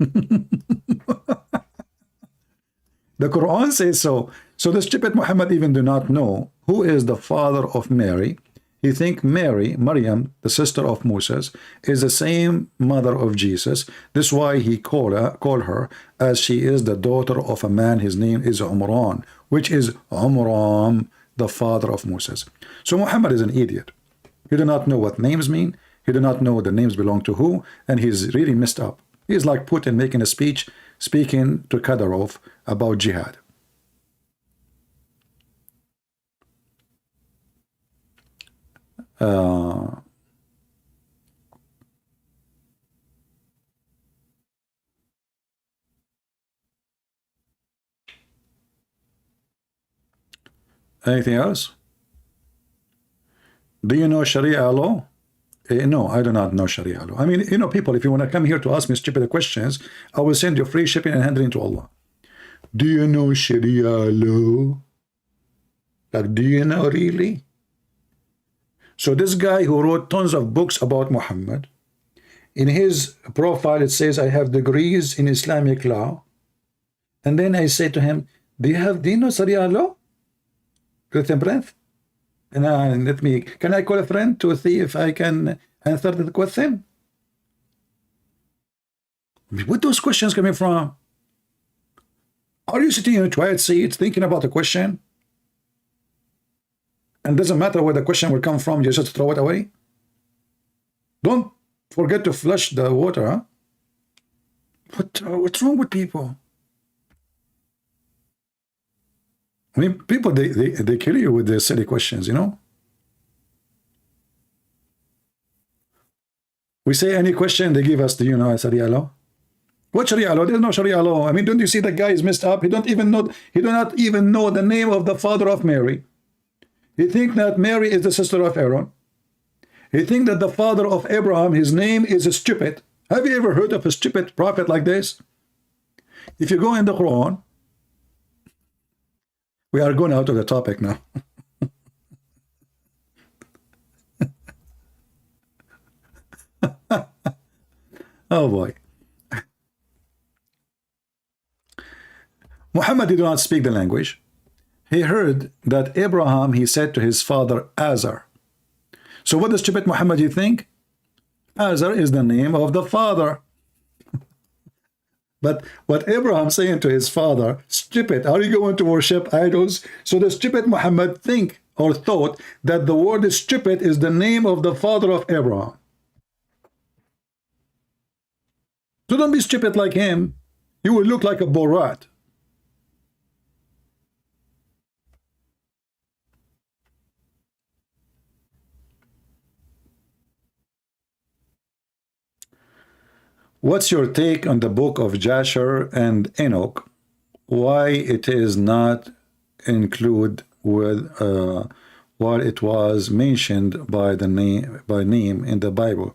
The Quran says so. So the stupid Muhammad even do not know who is the father of Mary. He think Mary, Maryam, the sister of Moses, is the same mother of Jesus. This is why he call her as she is the daughter of a man. His name is Umran, which is Umram, the father of Moses. So Muhammad is an idiot. He do not know what names mean. He do not know the names belong to who, and he's really messed up. He's like Putin making a speech, speaking to Kadyrov about jihad. Anything else? Do you know Sharia law? No, I do not know Sharia law. I mean, you know, people, if you want to come here to ask me stupid questions, I will send you free shipping and handling to Allah. Do you know Sharia law? Like, do you know really? So this guy who wrote tons of books about Muhammad, in his profile it says, I have degrees in Islamic law. And then I say to him, do you know Sharia law? With a breath. And can I call a friend to see if I can answer the question? What those questions coming from? Are you sitting in a quiet seat thinking about the question? And doesn't matter where the question will come from, you just throw it away? Don't forget to flush the water, huh? What's wrong with people? I mean, people, they kill you with their silly questions, you know? We say any question, they give us, do you know Sharia law? What Sharia law? There's no Sharia law. I mean, don't you see the guy is messed up? He do not even know the name of the father of Mary. He think that Mary is the sister of Aaron. He think that the father of Abraham, his name is stupid. Have you ever heard of a stupid prophet like this? If you go in the Quran, we are going out of the topic now. Oh boy. Muhammad did not speak the language. He heard that Abraham, he said to his father, Azar. So what does stupid Muhammad you think? Azar is the name of the father. But what Abraham saying to his father, stupid, are you going to worship idols? So the stupid Muhammad think or thought that the word stupid is the name of the father of Abraham. So don't be stupid like him. You will look like a Borat. What's your take on the book of Jasher and Enoch? Why it is not included with while it was mentioned by name in the Bible?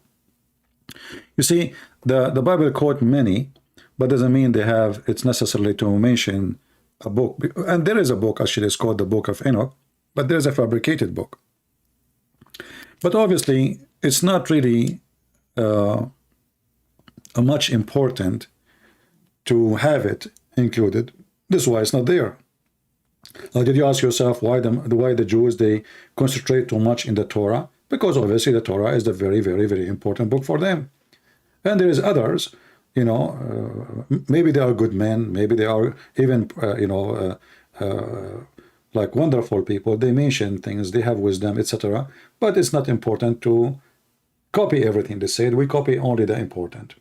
You see, the Bible quote many, but doesn't mean they have it's necessarily to mention a book. And there is a book actually, it's called the Book of Enoch, but there's a fabricated book. But obviously, it's not really much important to have it included. This is why it's not there. Did you ask yourself why the Jews, they concentrate too much in the Torah? Because obviously the Torah is the very, very, very important book for them. And there is others, you know, maybe they are good men, maybe they are even, like wonderful people. They mention things, they have wisdom, etc. But it's not important to copy everything they said. We copy only the important.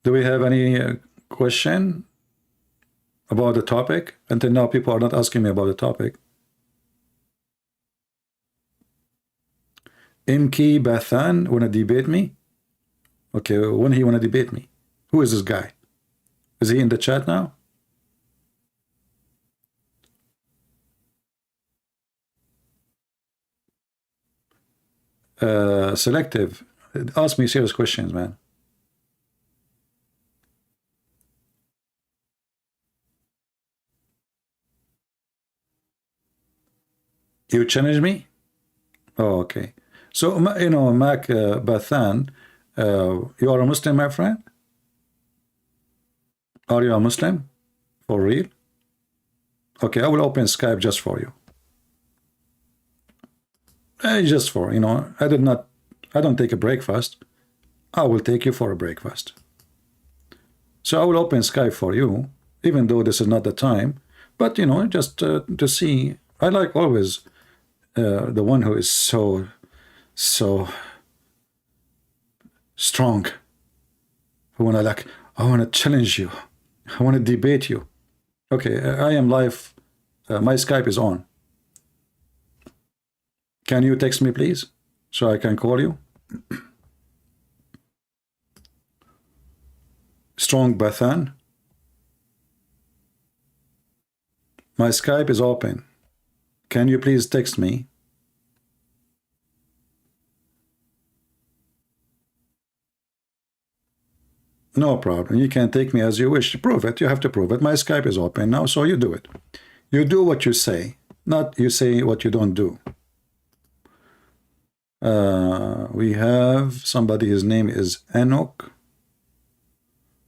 Do we have any question about the topic? Until now, people are not asking me about the topic. Imki Bathan wanna debate me? Okay, when he wanna debate me? Who is this guy? Is he in the chat now? Selective. Ask me serious questions, man. You challenge me? Oh, okay. So, you know, Mac Bathan, you are a Muslim, my friend? Are you a Muslim? For real? Okay, I will open Skype just for you. Just for, you know, I don't take a breakfast. I will take you for a breakfast. So I will open Skype for you, even though this is not the time. But, you know, just to see. I like always the one who is so strong. I want to challenge you. I want to debate you. Okay, I am live. My Skype is on. Can you text me, please, so I can call you? Strong Bathan. My Skype is open. Can you please text me? No problem. You can take me as you wish. Prove it. You have to prove it. My Skype is open now, so you do it. You do what you say, not you say what you don't do. We have somebody, his name is Enoch,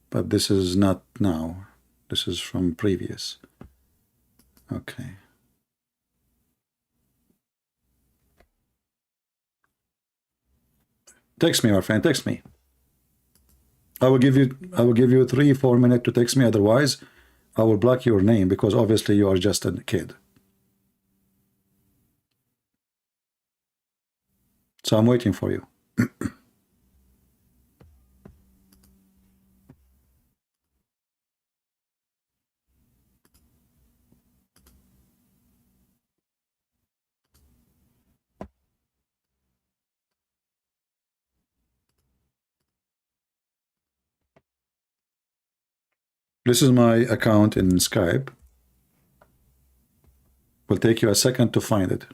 but this is not now. This is from previous. Okay. Text me, my friend, text me. I will give you 3-4 minutes to text me, otherwise I will block your name because obviously you are just a kid. So I'm waiting for you. This is my account in Skype. Will take you a second to find it.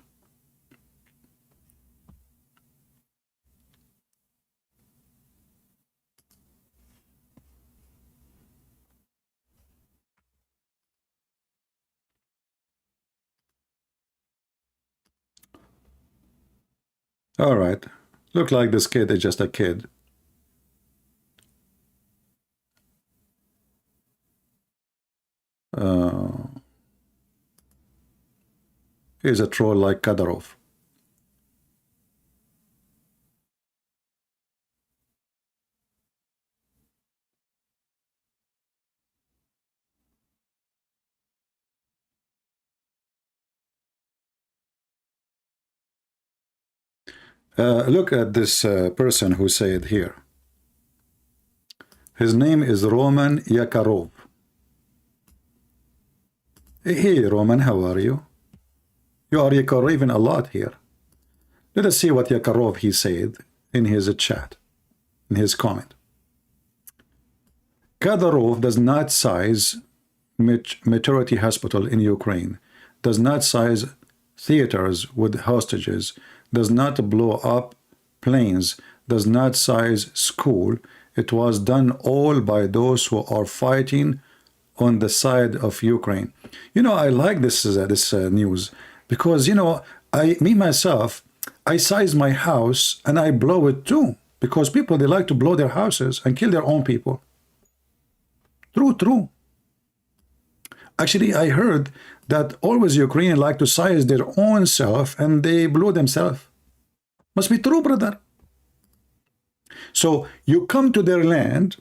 All right. Look like this kid is just a kid. He's a troll like Kadyrov. Look at this person who said here. His name is Roman Yakarov. Hey, Roman, how are you? You are Yakaroving a lot here. Let us see what Yakarov he said in his chat, in his comment. Kadyrov does not size maternity hospital in Ukraine, does not size theaters with hostages, does not blow up planes, does not size school. It was done all by those who are fighting on the side of Ukraine. You know, I like this news because, you know, myself, I size my house and I blow it too, because people, they like to blow their houses and kill their own people. True. Actually, I heard that always Ukrainians like to size their own self and they blow themselves. Must be true, brother. So you come to their land,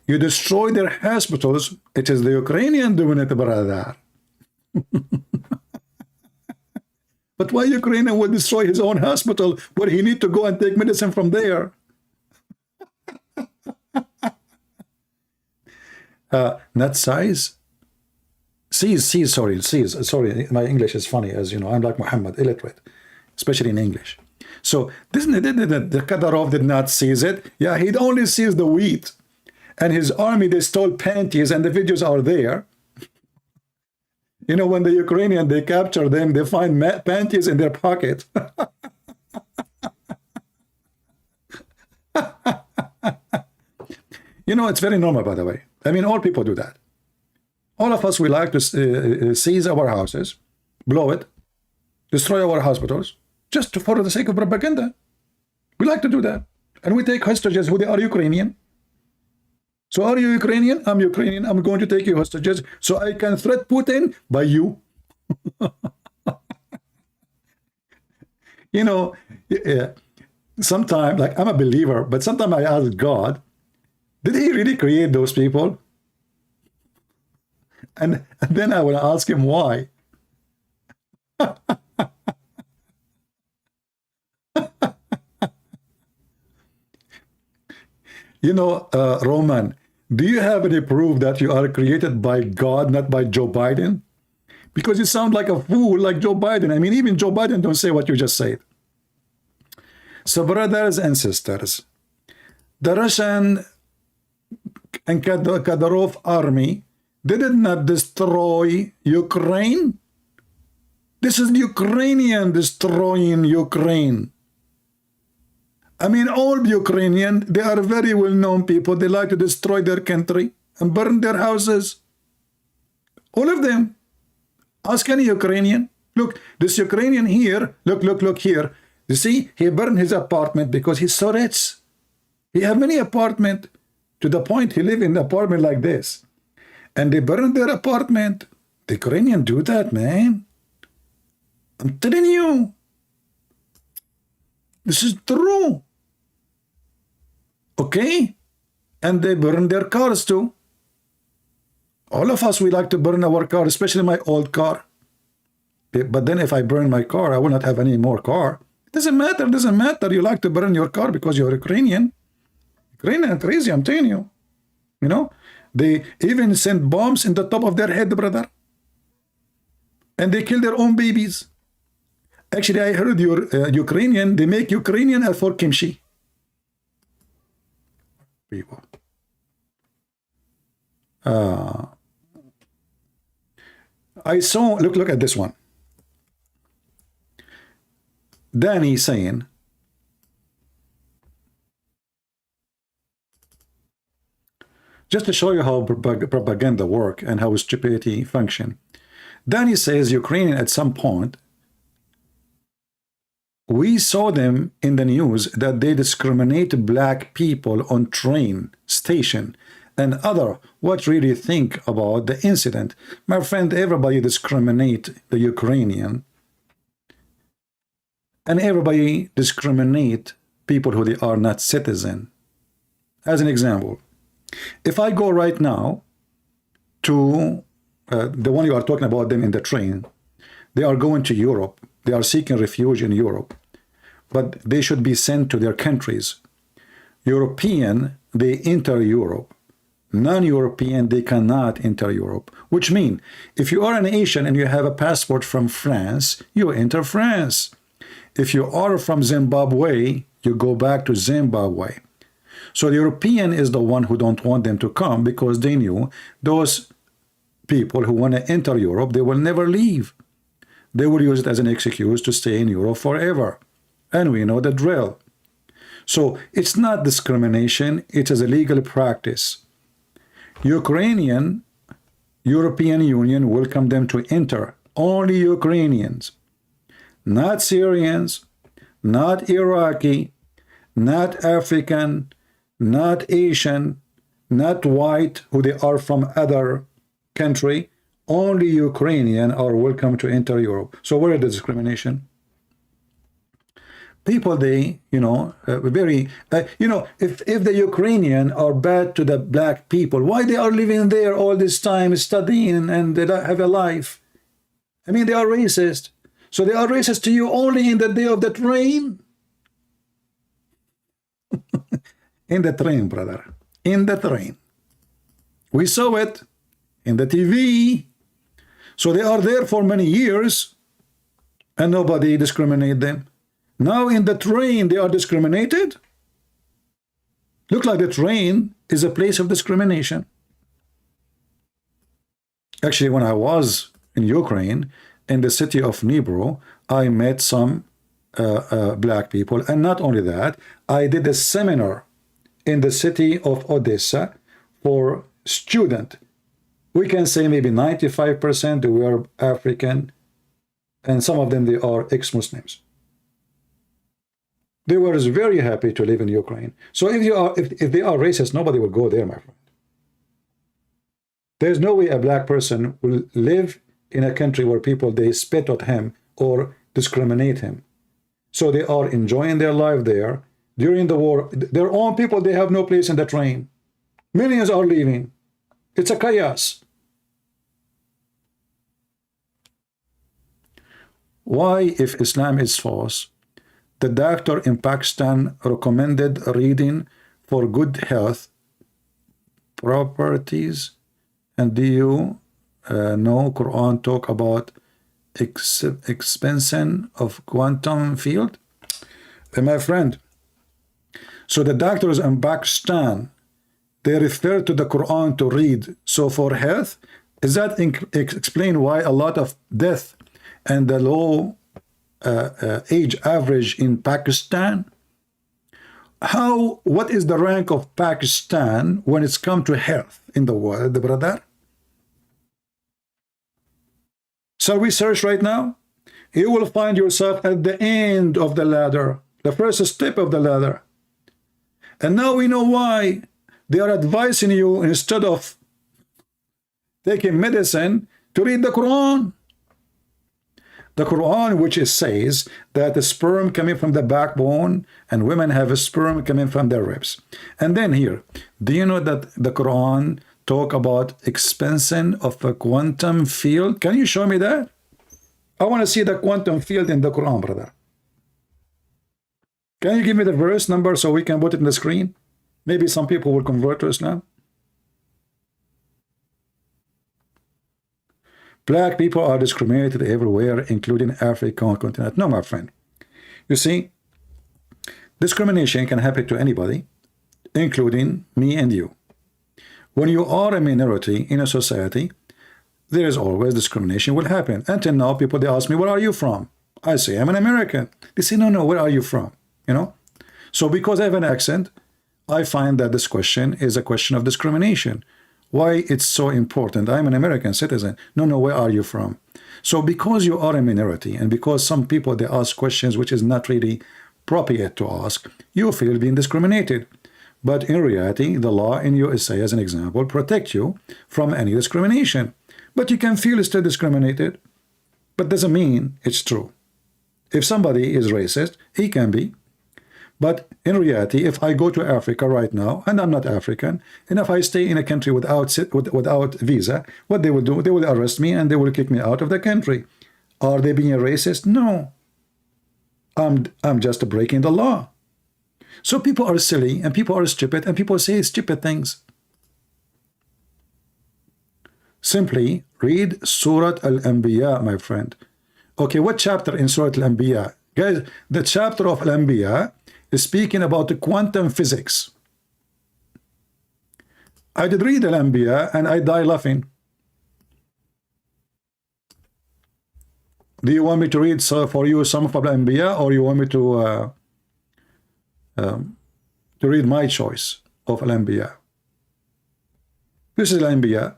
you destroy their hospitals. It is the Ukrainian doing it, brother. But why Ukrainian would destroy his own hospital where he need to go and take medicine from there? Not size. Sorry, my English is funny, as you know. I'm like Muhammad, illiterate, especially in English. So the Kadyrov did not seize it. Yeah, he only sees the wheat. And his army, they stole panties, and the videos are there. You know, when the Ukrainian, they capture them, they find panties in their pocket. You know, it's very normal, by the way. I mean, all people do that. All of us, we like to seize our houses, blow it, destroy our hospitals, just for the sake of propaganda. We like to do that. And we take hostages who they are Ukrainian. So are you Ukrainian? I'm Ukrainian. I'm going to take you hostages so I can threat Putin by you. You know, sometimes, like, I'm a believer, but sometimes I ask God, did he really create those people? And then I will ask him why. You know, Roman, do you have any proof that you are created by God, not by Joe Biden? Because you sound like a fool like Joe Biden. I mean, even Joe Biden don't say what you just said. So, brothers and sisters, the Russian and Kadyrov army, Did it not destroy Ukraine? This is Ukrainian destroying Ukraine. I mean, all Ukrainian, they are very well-known people. They like to destroy their country and burn their houses. All of them. Ask any Ukrainian. Look, this Ukrainian here, look here. You see, he burned his apartment because he's so rich. He have many apartments to the point he live in an apartment like this. And they burned their apartment. The Ukrainian do that, man. I'm telling you. This is true. Okay? And they burn their cars too. All of us, we like to burn our car, especially my old car. But then if I burn my car, I will not have any more car. It doesn't matter. You like to burn your car because you're Ukrainian. Ukrainian crazy, I'm telling you. You know, they even send bombs in the top of their head, brother. And they kill their own babies. Actually, I heard your Ukrainian, they make Ukrainian for kimchi. People. I saw, look at this one. Danny saying, just to show you how propaganda work and how stupidity function. Danny says Ukrainian at some point, we saw them in the news that they discriminate black people on train station and other. What really think about the incident? My friend, everybody discriminate the Ukrainian. And everybody discriminate people who they are not citizen. As an example, if I go right now to the one you are talking about them in the train, they are going to Europe. They are seeking refuge in Europe. But they should be sent to their countries. European, they enter Europe. Non-European, they cannot enter Europe. Which means, if you are an Asian and you have a passport from France, you enter France. If you are from Zimbabwe, you go back to Zimbabwe. So the European is the one who don't want them to come because they knew those people who want to enter Europe, they will never leave. They will use it as an excuse to stay in Europe forever. And we know the drill. So it's not discrimination, it is a legal practice. Ukrainian, European Union welcome them to enter. Only Ukrainians. Not Syrians, not Iraqi, not African, not Asian, not white, who they are from other country. Only Ukrainian are welcome to enter Europe. So where is the discrimination? People, they, you know, if the Ukrainian are bad to the black people, why they are living there all this time, studying, and they have a life? I mean, they are racist. So they are racist to you only in the day of the train? In the train, brother. In the train. We saw it in the TV. So they are there for many years, and nobody discriminate them. Now in the train, they are discriminated. Look like the train is a place of discrimination. Actually, when I was in Ukraine, in the city of Dnipro, I met some black people. And not only that, I did a seminar in the city of Odessa for students. We can say maybe 95% they were African, and some of them, they are ex-Muslims. They were very happy to live in Ukraine. So if they are racist, nobody will go there, my friend. There's no way a black person will live in a country where people, they spit at him or discriminate him. So they are enjoying their life there. During the war, their own people, they have no place in the train. Millions are leaving. It's a chaos. Why, if Islam is false, the doctor in Pakistan recommended reading for good health properties? And do you know Quran talk about expansion of quantum field? My friend, so the doctors in Pakistan, they refer to the Quran to read. So for health, is that explain why a lot of death and the low age average in Pakistan? What is the rank of Pakistan when it's come to health in the world, brother? So we search right now. You will find yourself at the end of the ladder, the first step of the ladder. And now we know why they are advising you, instead of taking medicine, to read the Quran. The Quran, which it says that the sperm coming from the backbone and women have a sperm coming from their ribs. And then here, do you know that the Quran talk about expansion of a quantum field? Can you show me that? I want to see the quantum field in the Quran, brother. Can you give me the verse number so we can put it in the screen? Maybe some people will convert to Islam. Black people are discriminated everywhere, including African continent. No, my friend. You see, discrimination can happen to anybody, including me and you. When you are a minority in a society, there is always discrimination will happen. Until now, people, they ask me, where are you from? I say, I'm an American. They say, no, where are you from? You know? So because I have an accent, I find that this question is a question of discrimination. Why it's so important? I'm an American citizen. No, where are you from? So because you are a minority, and because some people, they ask questions which is not really appropriate to ask, you feel being discriminated. But in reality, the law in USA, as an example, protect you from any discrimination. But you can feel still discriminated, but doesn't mean it's true. If somebody is racist, he can be. But in reality, if I go to Africa right now, and I'm not African, and if I stay in a country without visa, what they will do, they will arrest me and they will kick me out of the country. Are they being a racist? No. I'm just breaking the law. So people are silly, and people are stupid, and people say stupid things. Simply read Surah Al-Anbiya, my friend. Okay, what chapter in Surah Al-Anbiya? Guys, the chapter of Al-Anbiya is speaking about the quantum physics. I did read Al-Anbiya and I die laughing. Do you want me to read for you some of Al-Anbiya, or you want me to read my choice of Al-Anbiya? This is Al-Anbiya.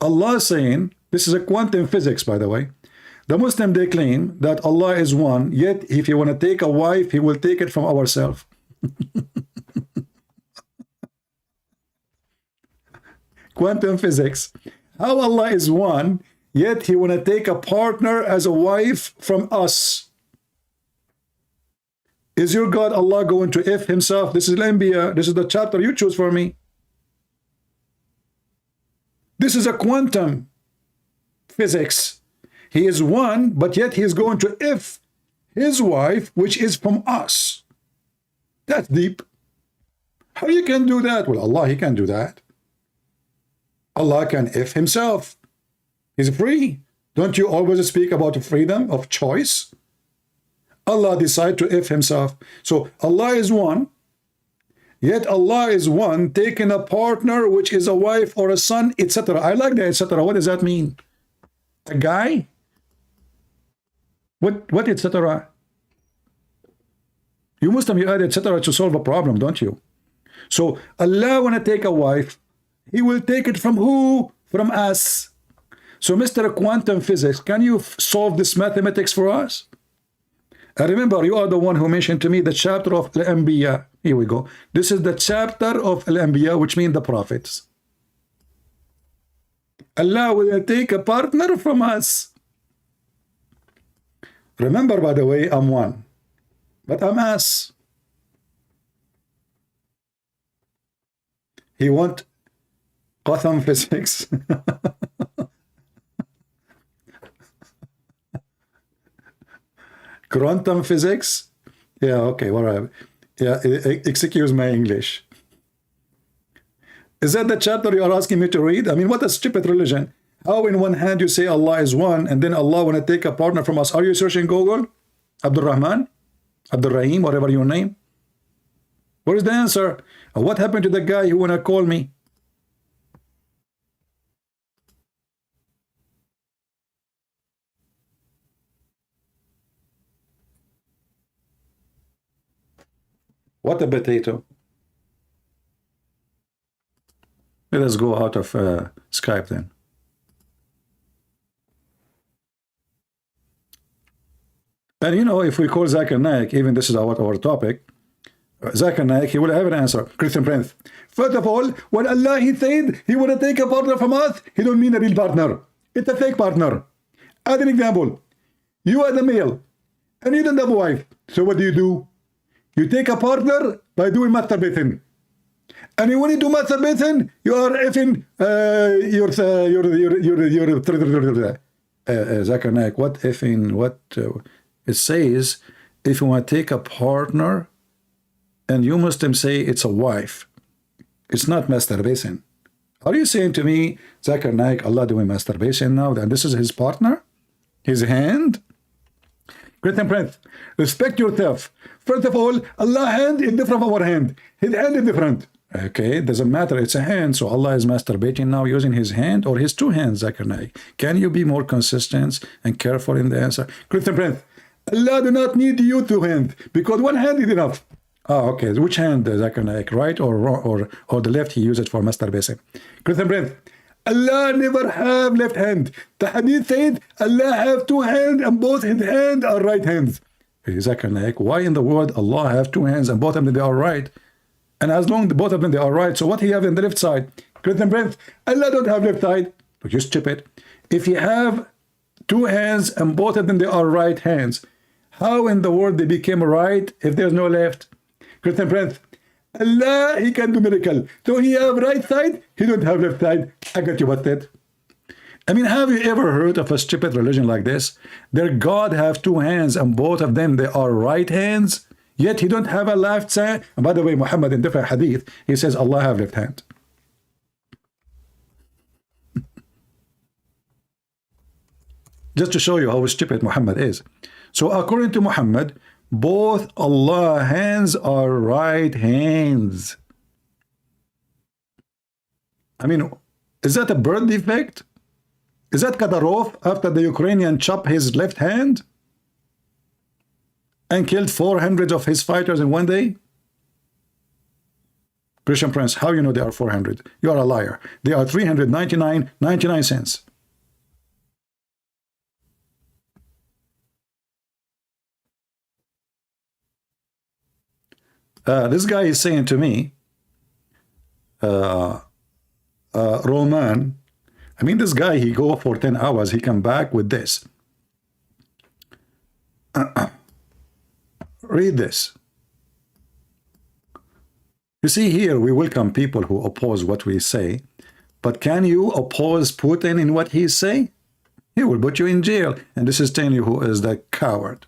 Allah is saying, this is a quantum physics, by the way. The Muslim, they claim that Allah is one, yet if you want to take a wife, he will take it from ourselves. Quantum physics. How Allah is one, yet he want to take a partner as a wife from us. Is your God Allah going to F himself? This is Al-Anbiya. This is the chapter you choose for me. This is a quantum physics. He is one, but yet he is going to F his wife, which is from us. That's deep. How you can do that? Well, Allah, he can do that. Allah can F himself. He's free. Don't you always speak about freedom of choice? Allah decide to F himself. So Allah is one, yet Allah is one, taking a partner, which is a wife or a son, etc. I like that, etc. What does that mean? A guy? What etc.? You Muslim, you add etc. to solve a problem, don't you? So Allah want to take a wife, he will take it from who? From us. So Mr. Quantum Physics, can you solve this mathematics for us? And remember, you are the one who mentioned to me the chapter of Al-Anbiya. Here we go. This is the chapter of Al-Anbiya, which means the prophets. Allah will take a partner from us. Remember, by the way, I'm one, but I'm us. He want quantum physics. Quantum physics? Yeah, okay, whatever. Yeah, excuse my English. Is that the chapter you are asking me to read? I mean, what a stupid religion. How in one hand you say Allah is one, and then Allah want to take a partner from us? Are you searching Google? Abdul Rahman? Abdul Rahim, whatever your name? Where's the answer? What happened to the guy who wanna call me? What a potato. Let us go out of Skype then. And you know, if we call Zakir Naik, even this is our topic, Zakir Naik, he will have an answer. Christian Prince. First of all, when Allah he said he want to take a partner from us, he don't mean a real partner. It's a fake partner. As an example, you are the male, and you don't have a wife. So what do? You take a partner by doing masturbation. And when you do masturbation, you are effing Zakir Naik, what effing, what it says, if you want to take a partner, and you Muslims say it's a wife, it's not masturbation. Are you saying to me, Zakir Naik, Allah doing masturbation now, and this is his partner? His hand? Christian Prince, respect yourself. First of all, Allah's hand is different from our hand. His hand is different. Okay, it doesn't matter, it's a hand. So Allah is masturbating now using his hand or his two hands, Zakir Naik. Can you be more consistent and careful in the answer? Christian Prince, Allah do not need you two hands because one hand is enough. Oh, okay. Which hand, Zakir Naik, right or wrong, or the left? He uses for masturbation. Christian Prince, Allah never have left hand. The Hadith said Allah have two hands and both his hands are right hands. Hey, Zakir Naik, why in the world Allah have two hands and both of them they are right? And as long as both of them they are right, so what he have in the left side? Christian Prince, Allah don't have left side. You stupid. If you have two hands and both of them they are right hands, how in the world they became right if there's no left? Christian Prince, Allah, he can do miracle. So he have right side, he don't have left side. I got you busted. I mean, have you ever heard of a stupid religion like this? Their God have two hands and both of them they are right hands, yet he don't have a left side. And by the way, Muhammad in different hadith, he says Allah have left hand. Just to show you how stupid Muhammad is. So according to Muhammad, both Allah's hands are right hands. I mean, is that a birth defect? Is that Kadyrov after the Ukrainian chopped his left hand and killed 400 of his fighters in one day? Christian Prince, how you know they are 400? You are a liar. They are 399.99 cents. This guy is saying to me, Roman, I mean, this guy, he go for 10 hours, he come back with this. Read this. You see here, we welcome people who oppose what we say, but can you oppose Putin in what he say? He will put you in jail, and this is telling you who is the coward.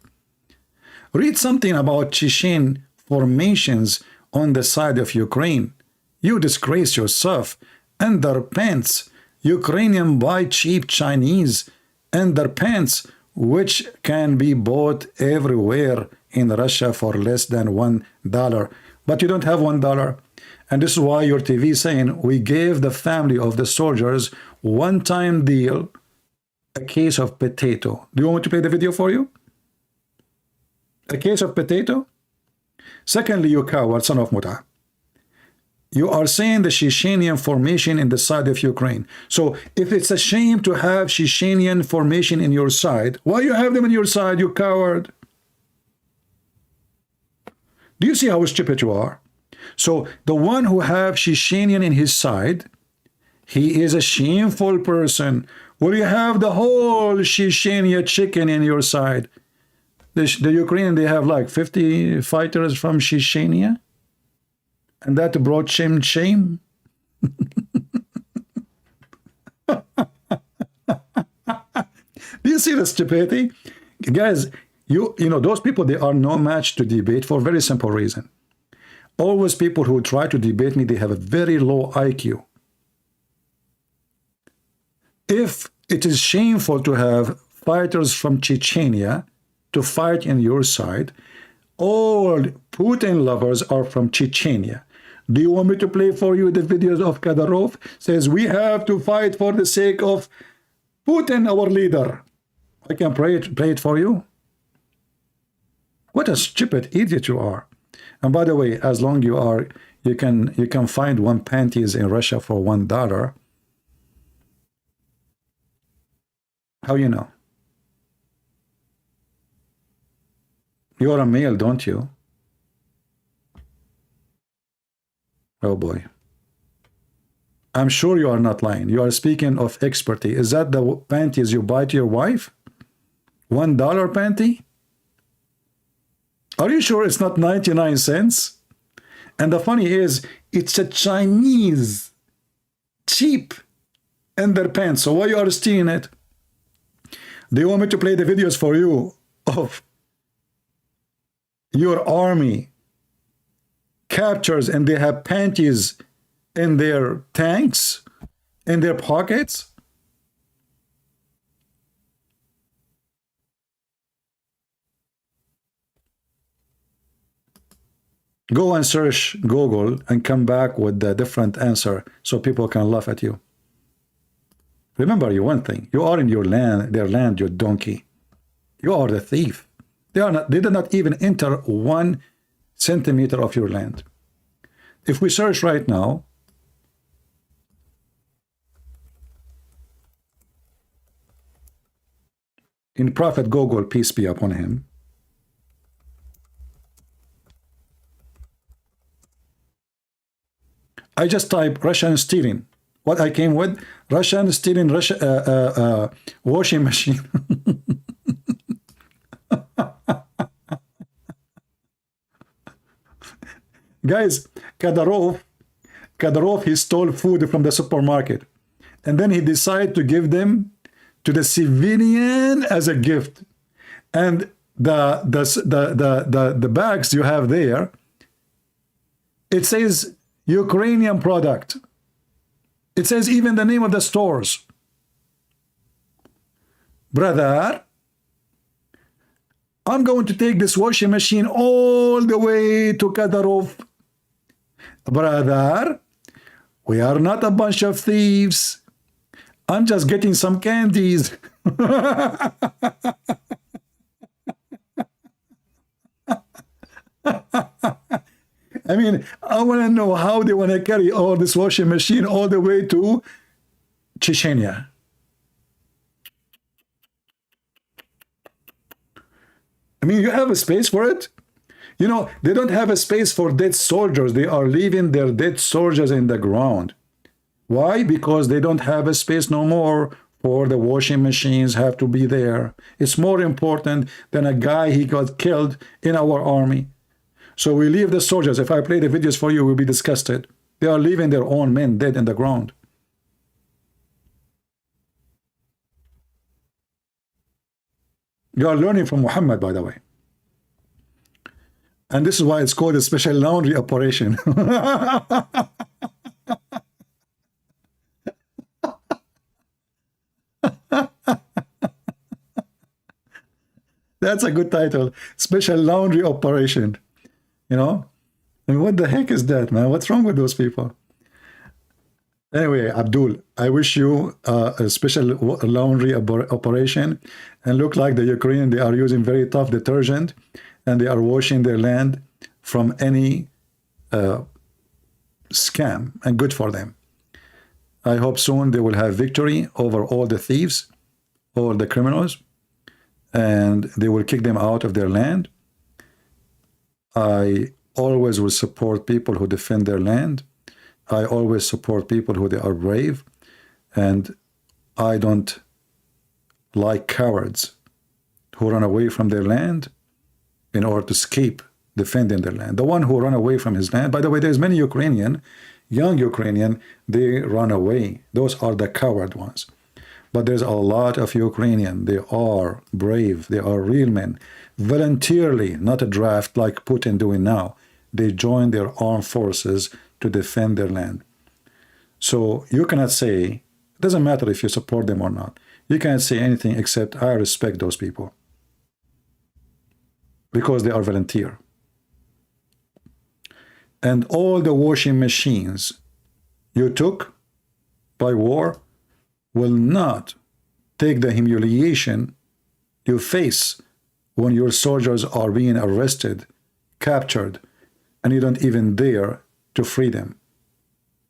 Read something about Chechen formations on the side of Ukraine. You disgrace yourself. Underpants. Ukrainian buy cheap Chinese underpants, which can be bought everywhere in Russia for less than $1. But you don't have $1. And this is why your TV is saying, we gave the family of the soldiers one-time deal, a case of potato. Do you want me to play the video for you? A case of potato? Secondly, you coward, son of Muta. You are saying the Chechenian formation in the side of Ukraine. So if it's a shame to have Chechenian formation in your side, why you have them in your side, you coward? Do you see how stupid you are? So the one who have Chechenian in his side, he is a shameful person. Well, you have the whole Chechenia chicken in your side. The Ukrainian, they have like 50 fighters from Chechenia. And that brought shame. Do you see the stupidity? Guys, you know, those people, they are no match to debate for a very simple reason. Always people who try to debate me, they have a very low IQ. If it is shameful to have fighters from Chechnya to fight in your side, all Putin lovers are from Chechnya. Do you want me to play for you the videos of Kadyrov? Says we have to fight for the sake of Putin, our leader. I can play it for you. What a stupid idiot you are. And by the way, as long you can find one panties in Russia for $1. How you know? You're a male, don't you? Oh boy. I'm sure you are not lying. You are speaking of expertise. Is that the panties you buy to your wife? $1 panty? Are you sure it's not 99 cents? And the funny is, it's a Chinese cheap underpants. So why you are stealing it? Do you want me to play the videos for you of your army captures and they have panties in their tanks, in their pockets? Go and search Google and come back with a different answer so people can laugh at you. Remember you one thing, you are in your land, their land, you donkey. You are the thief. They did not even enter 1 centimeter of your land. If we search right now, in Prophet Google, peace be upon him, I just type Russian stealing. What I came with? Russian stealing washing machine. Guys, Kadyrov, he stole food from the supermarket. And then he decided to give them to the civilian as a gift. And the bags you have there, it says Ukrainian product. It says even the name of the stores. Brother, I'm going to take this washing machine all the way to Kadyrov. Brother, we are not a bunch of thieves. I'm just getting some candies. I mean, I want to know how they want to carry all this washing machine all the way to Chechnya. I mean, you have a space for it? You know, they don't have a space for dead soldiers. They are leaving their dead soldiers in the ground. Why? Because they don't have a space no more for the washing machines have to be there. It's more important than a guy he got killed in our army. So we leave the soldiers. If I play the videos for you, you'll be disgusted. They are leaving their own men dead in the ground. You are learning from Muhammad, by the way. And this is why it's called a special laundry operation. That's a good title. Special laundry operation. You know? I mean, what the heck is that, man? What's wrong with those people? Anyway, Abdul, I wish you a special laundry operation, and look like the Ukrainian, they are using very tough detergent, and they are washing their land from any scam, and good for them. I hope soon they will have victory over all the thieves, all the criminals, and they will kick them out of their land. I always will support people who defend their land. I always support people who they are brave, and I don't like cowards who run away from their land in order to escape defending their land. The one who run away from his land, by the way, there's many Ukrainian, young Ukrainian, they run away. Those are the coward ones. But there's a lot of Ukrainian, they are brave, they are real men, voluntarily, not a draft like Putin doing now. They join their armed forces to defend their land. So you cannot say, it doesn't matter if you support them or not. You can't say anything except I respect those people. Because they are volunteer. and all the washing machines you took by war will not take the humiliation you face when your soldiers are being arrested, captured, and you don't even dare to free them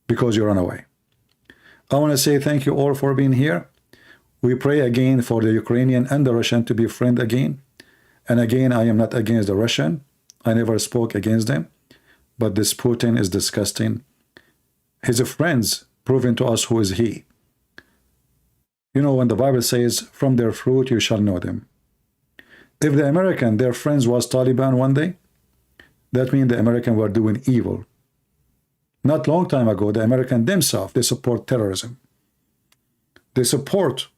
because you run away. I want to say thank you all for being here. We pray again for the Ukrainian and the Russian to be friends again. And again, I am not against the Russian. I never spoke against them. But this Putin is disgusting. His friends proving to us who is he. You know, when the Bible says, from their fruit you shall know them. If the American, their friends was Taliban one day, that means the American were doing evil. Not long time ago, the American themselves, they support terrorism. They support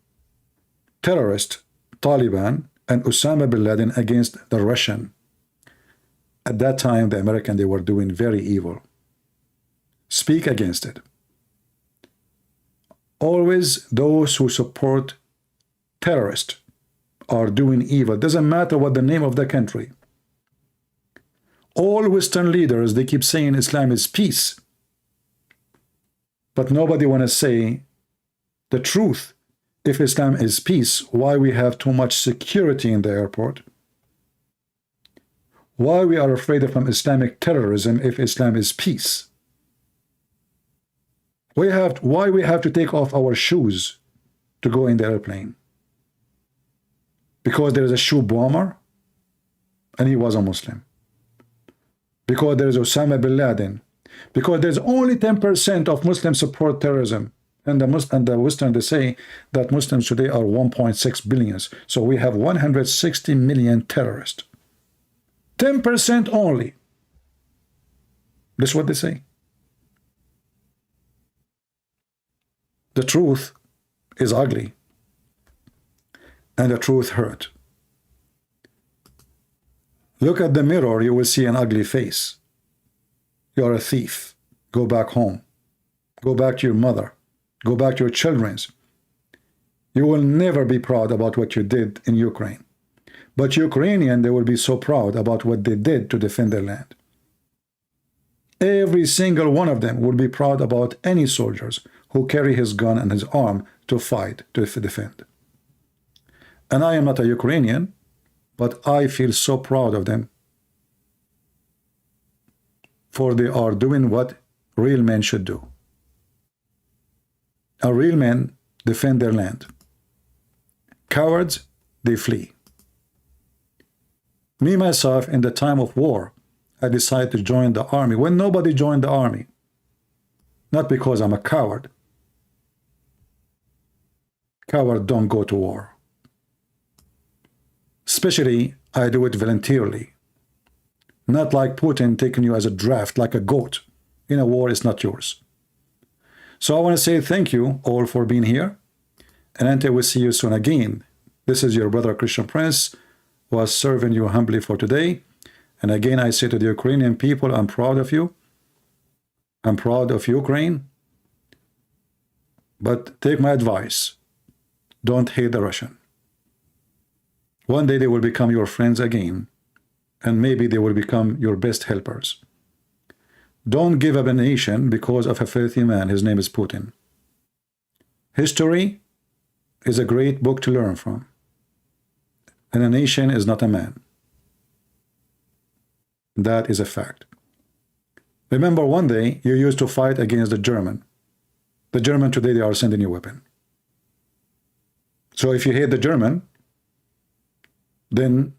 terrorist Taliban and Osama bin Laden against the Russian. At that time, the American, they were doing very evil. Speak against it. Always those who support terrorists are doing evil. Doesn't matter what the name of the country. All Western leaders, they keep saying Islam is peace. But nobody want to say the truth. If Islam is peace, why we have too much security in the airport? Why we are afraid from Islamic terrorism if Islam is peace? Why we have to take off our shoes to go in the airplane? Because there is a shoe bomber and he was a Muslim. Because there is Osama bin Laden. Because there's only 10% of Muslims support terrorism. And the Western, they say that Muslims today are 1.6 billion. So we have 160 million terrorists. 10% only. That's what they say. The truth is ugly. And the truth hurt. Look at the mirror, you will see an ugly face. You are a thief. Go back home. Go back to your mother. Go back to your children's. You will never be proud about what you did in Ukraine. But Ukrainian, they will be so proud about what they did to defend their land. Every single one of them will be proud about any soldiers who carry his gun and his arm to fight, to defend. And I am not a Ukrainian, but I feel so proud of them. For they are doing what real men should do. A real men defend their land. Cowards, they flee. Me, myself, in the time of war, I decided to join the army when nobody joined the army. Not because I'm a coward. Cowards don't go to war. Especially, I do it voluntarily. Not like Putin taking you as a draft, like a goat. In a war, it's not yours. So I want to say thank you all for being here. And until we see you soon again, this is your brother Christian Prince, who was serving you humbly for today. And again, I say to the Ukrainian people, I'm proud of you. I'm proud of Ukraine. But take my advice. Don't hate the Russian. One day they will become your friends again. And maybe they will become your best helpers. Don't give up a nation because of a filthy man. His name is Putin. History is a great book to learn from. And a nation is not a man. That is a fact. Remember, one day you used to fight against the German. The German today, they are sending you a weapon. So if you hate the German, then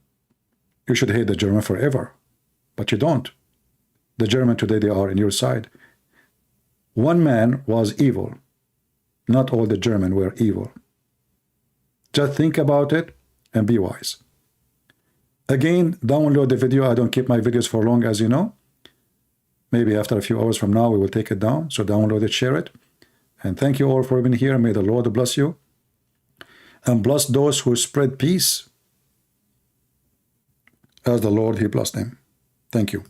you should hate the German forever. But you don't. The German today, they are on your side. One man was evil. Not all the German were evil. Just think about it and be wise. Again, download the video. I don't keep my videos for long, as you know. Maybe after a few hours from now, we will take it down. So download it, share it. And thank you all for being here. May the Lord bless you. And bless those who spread peace as the Lord, He blessed them. Thank you.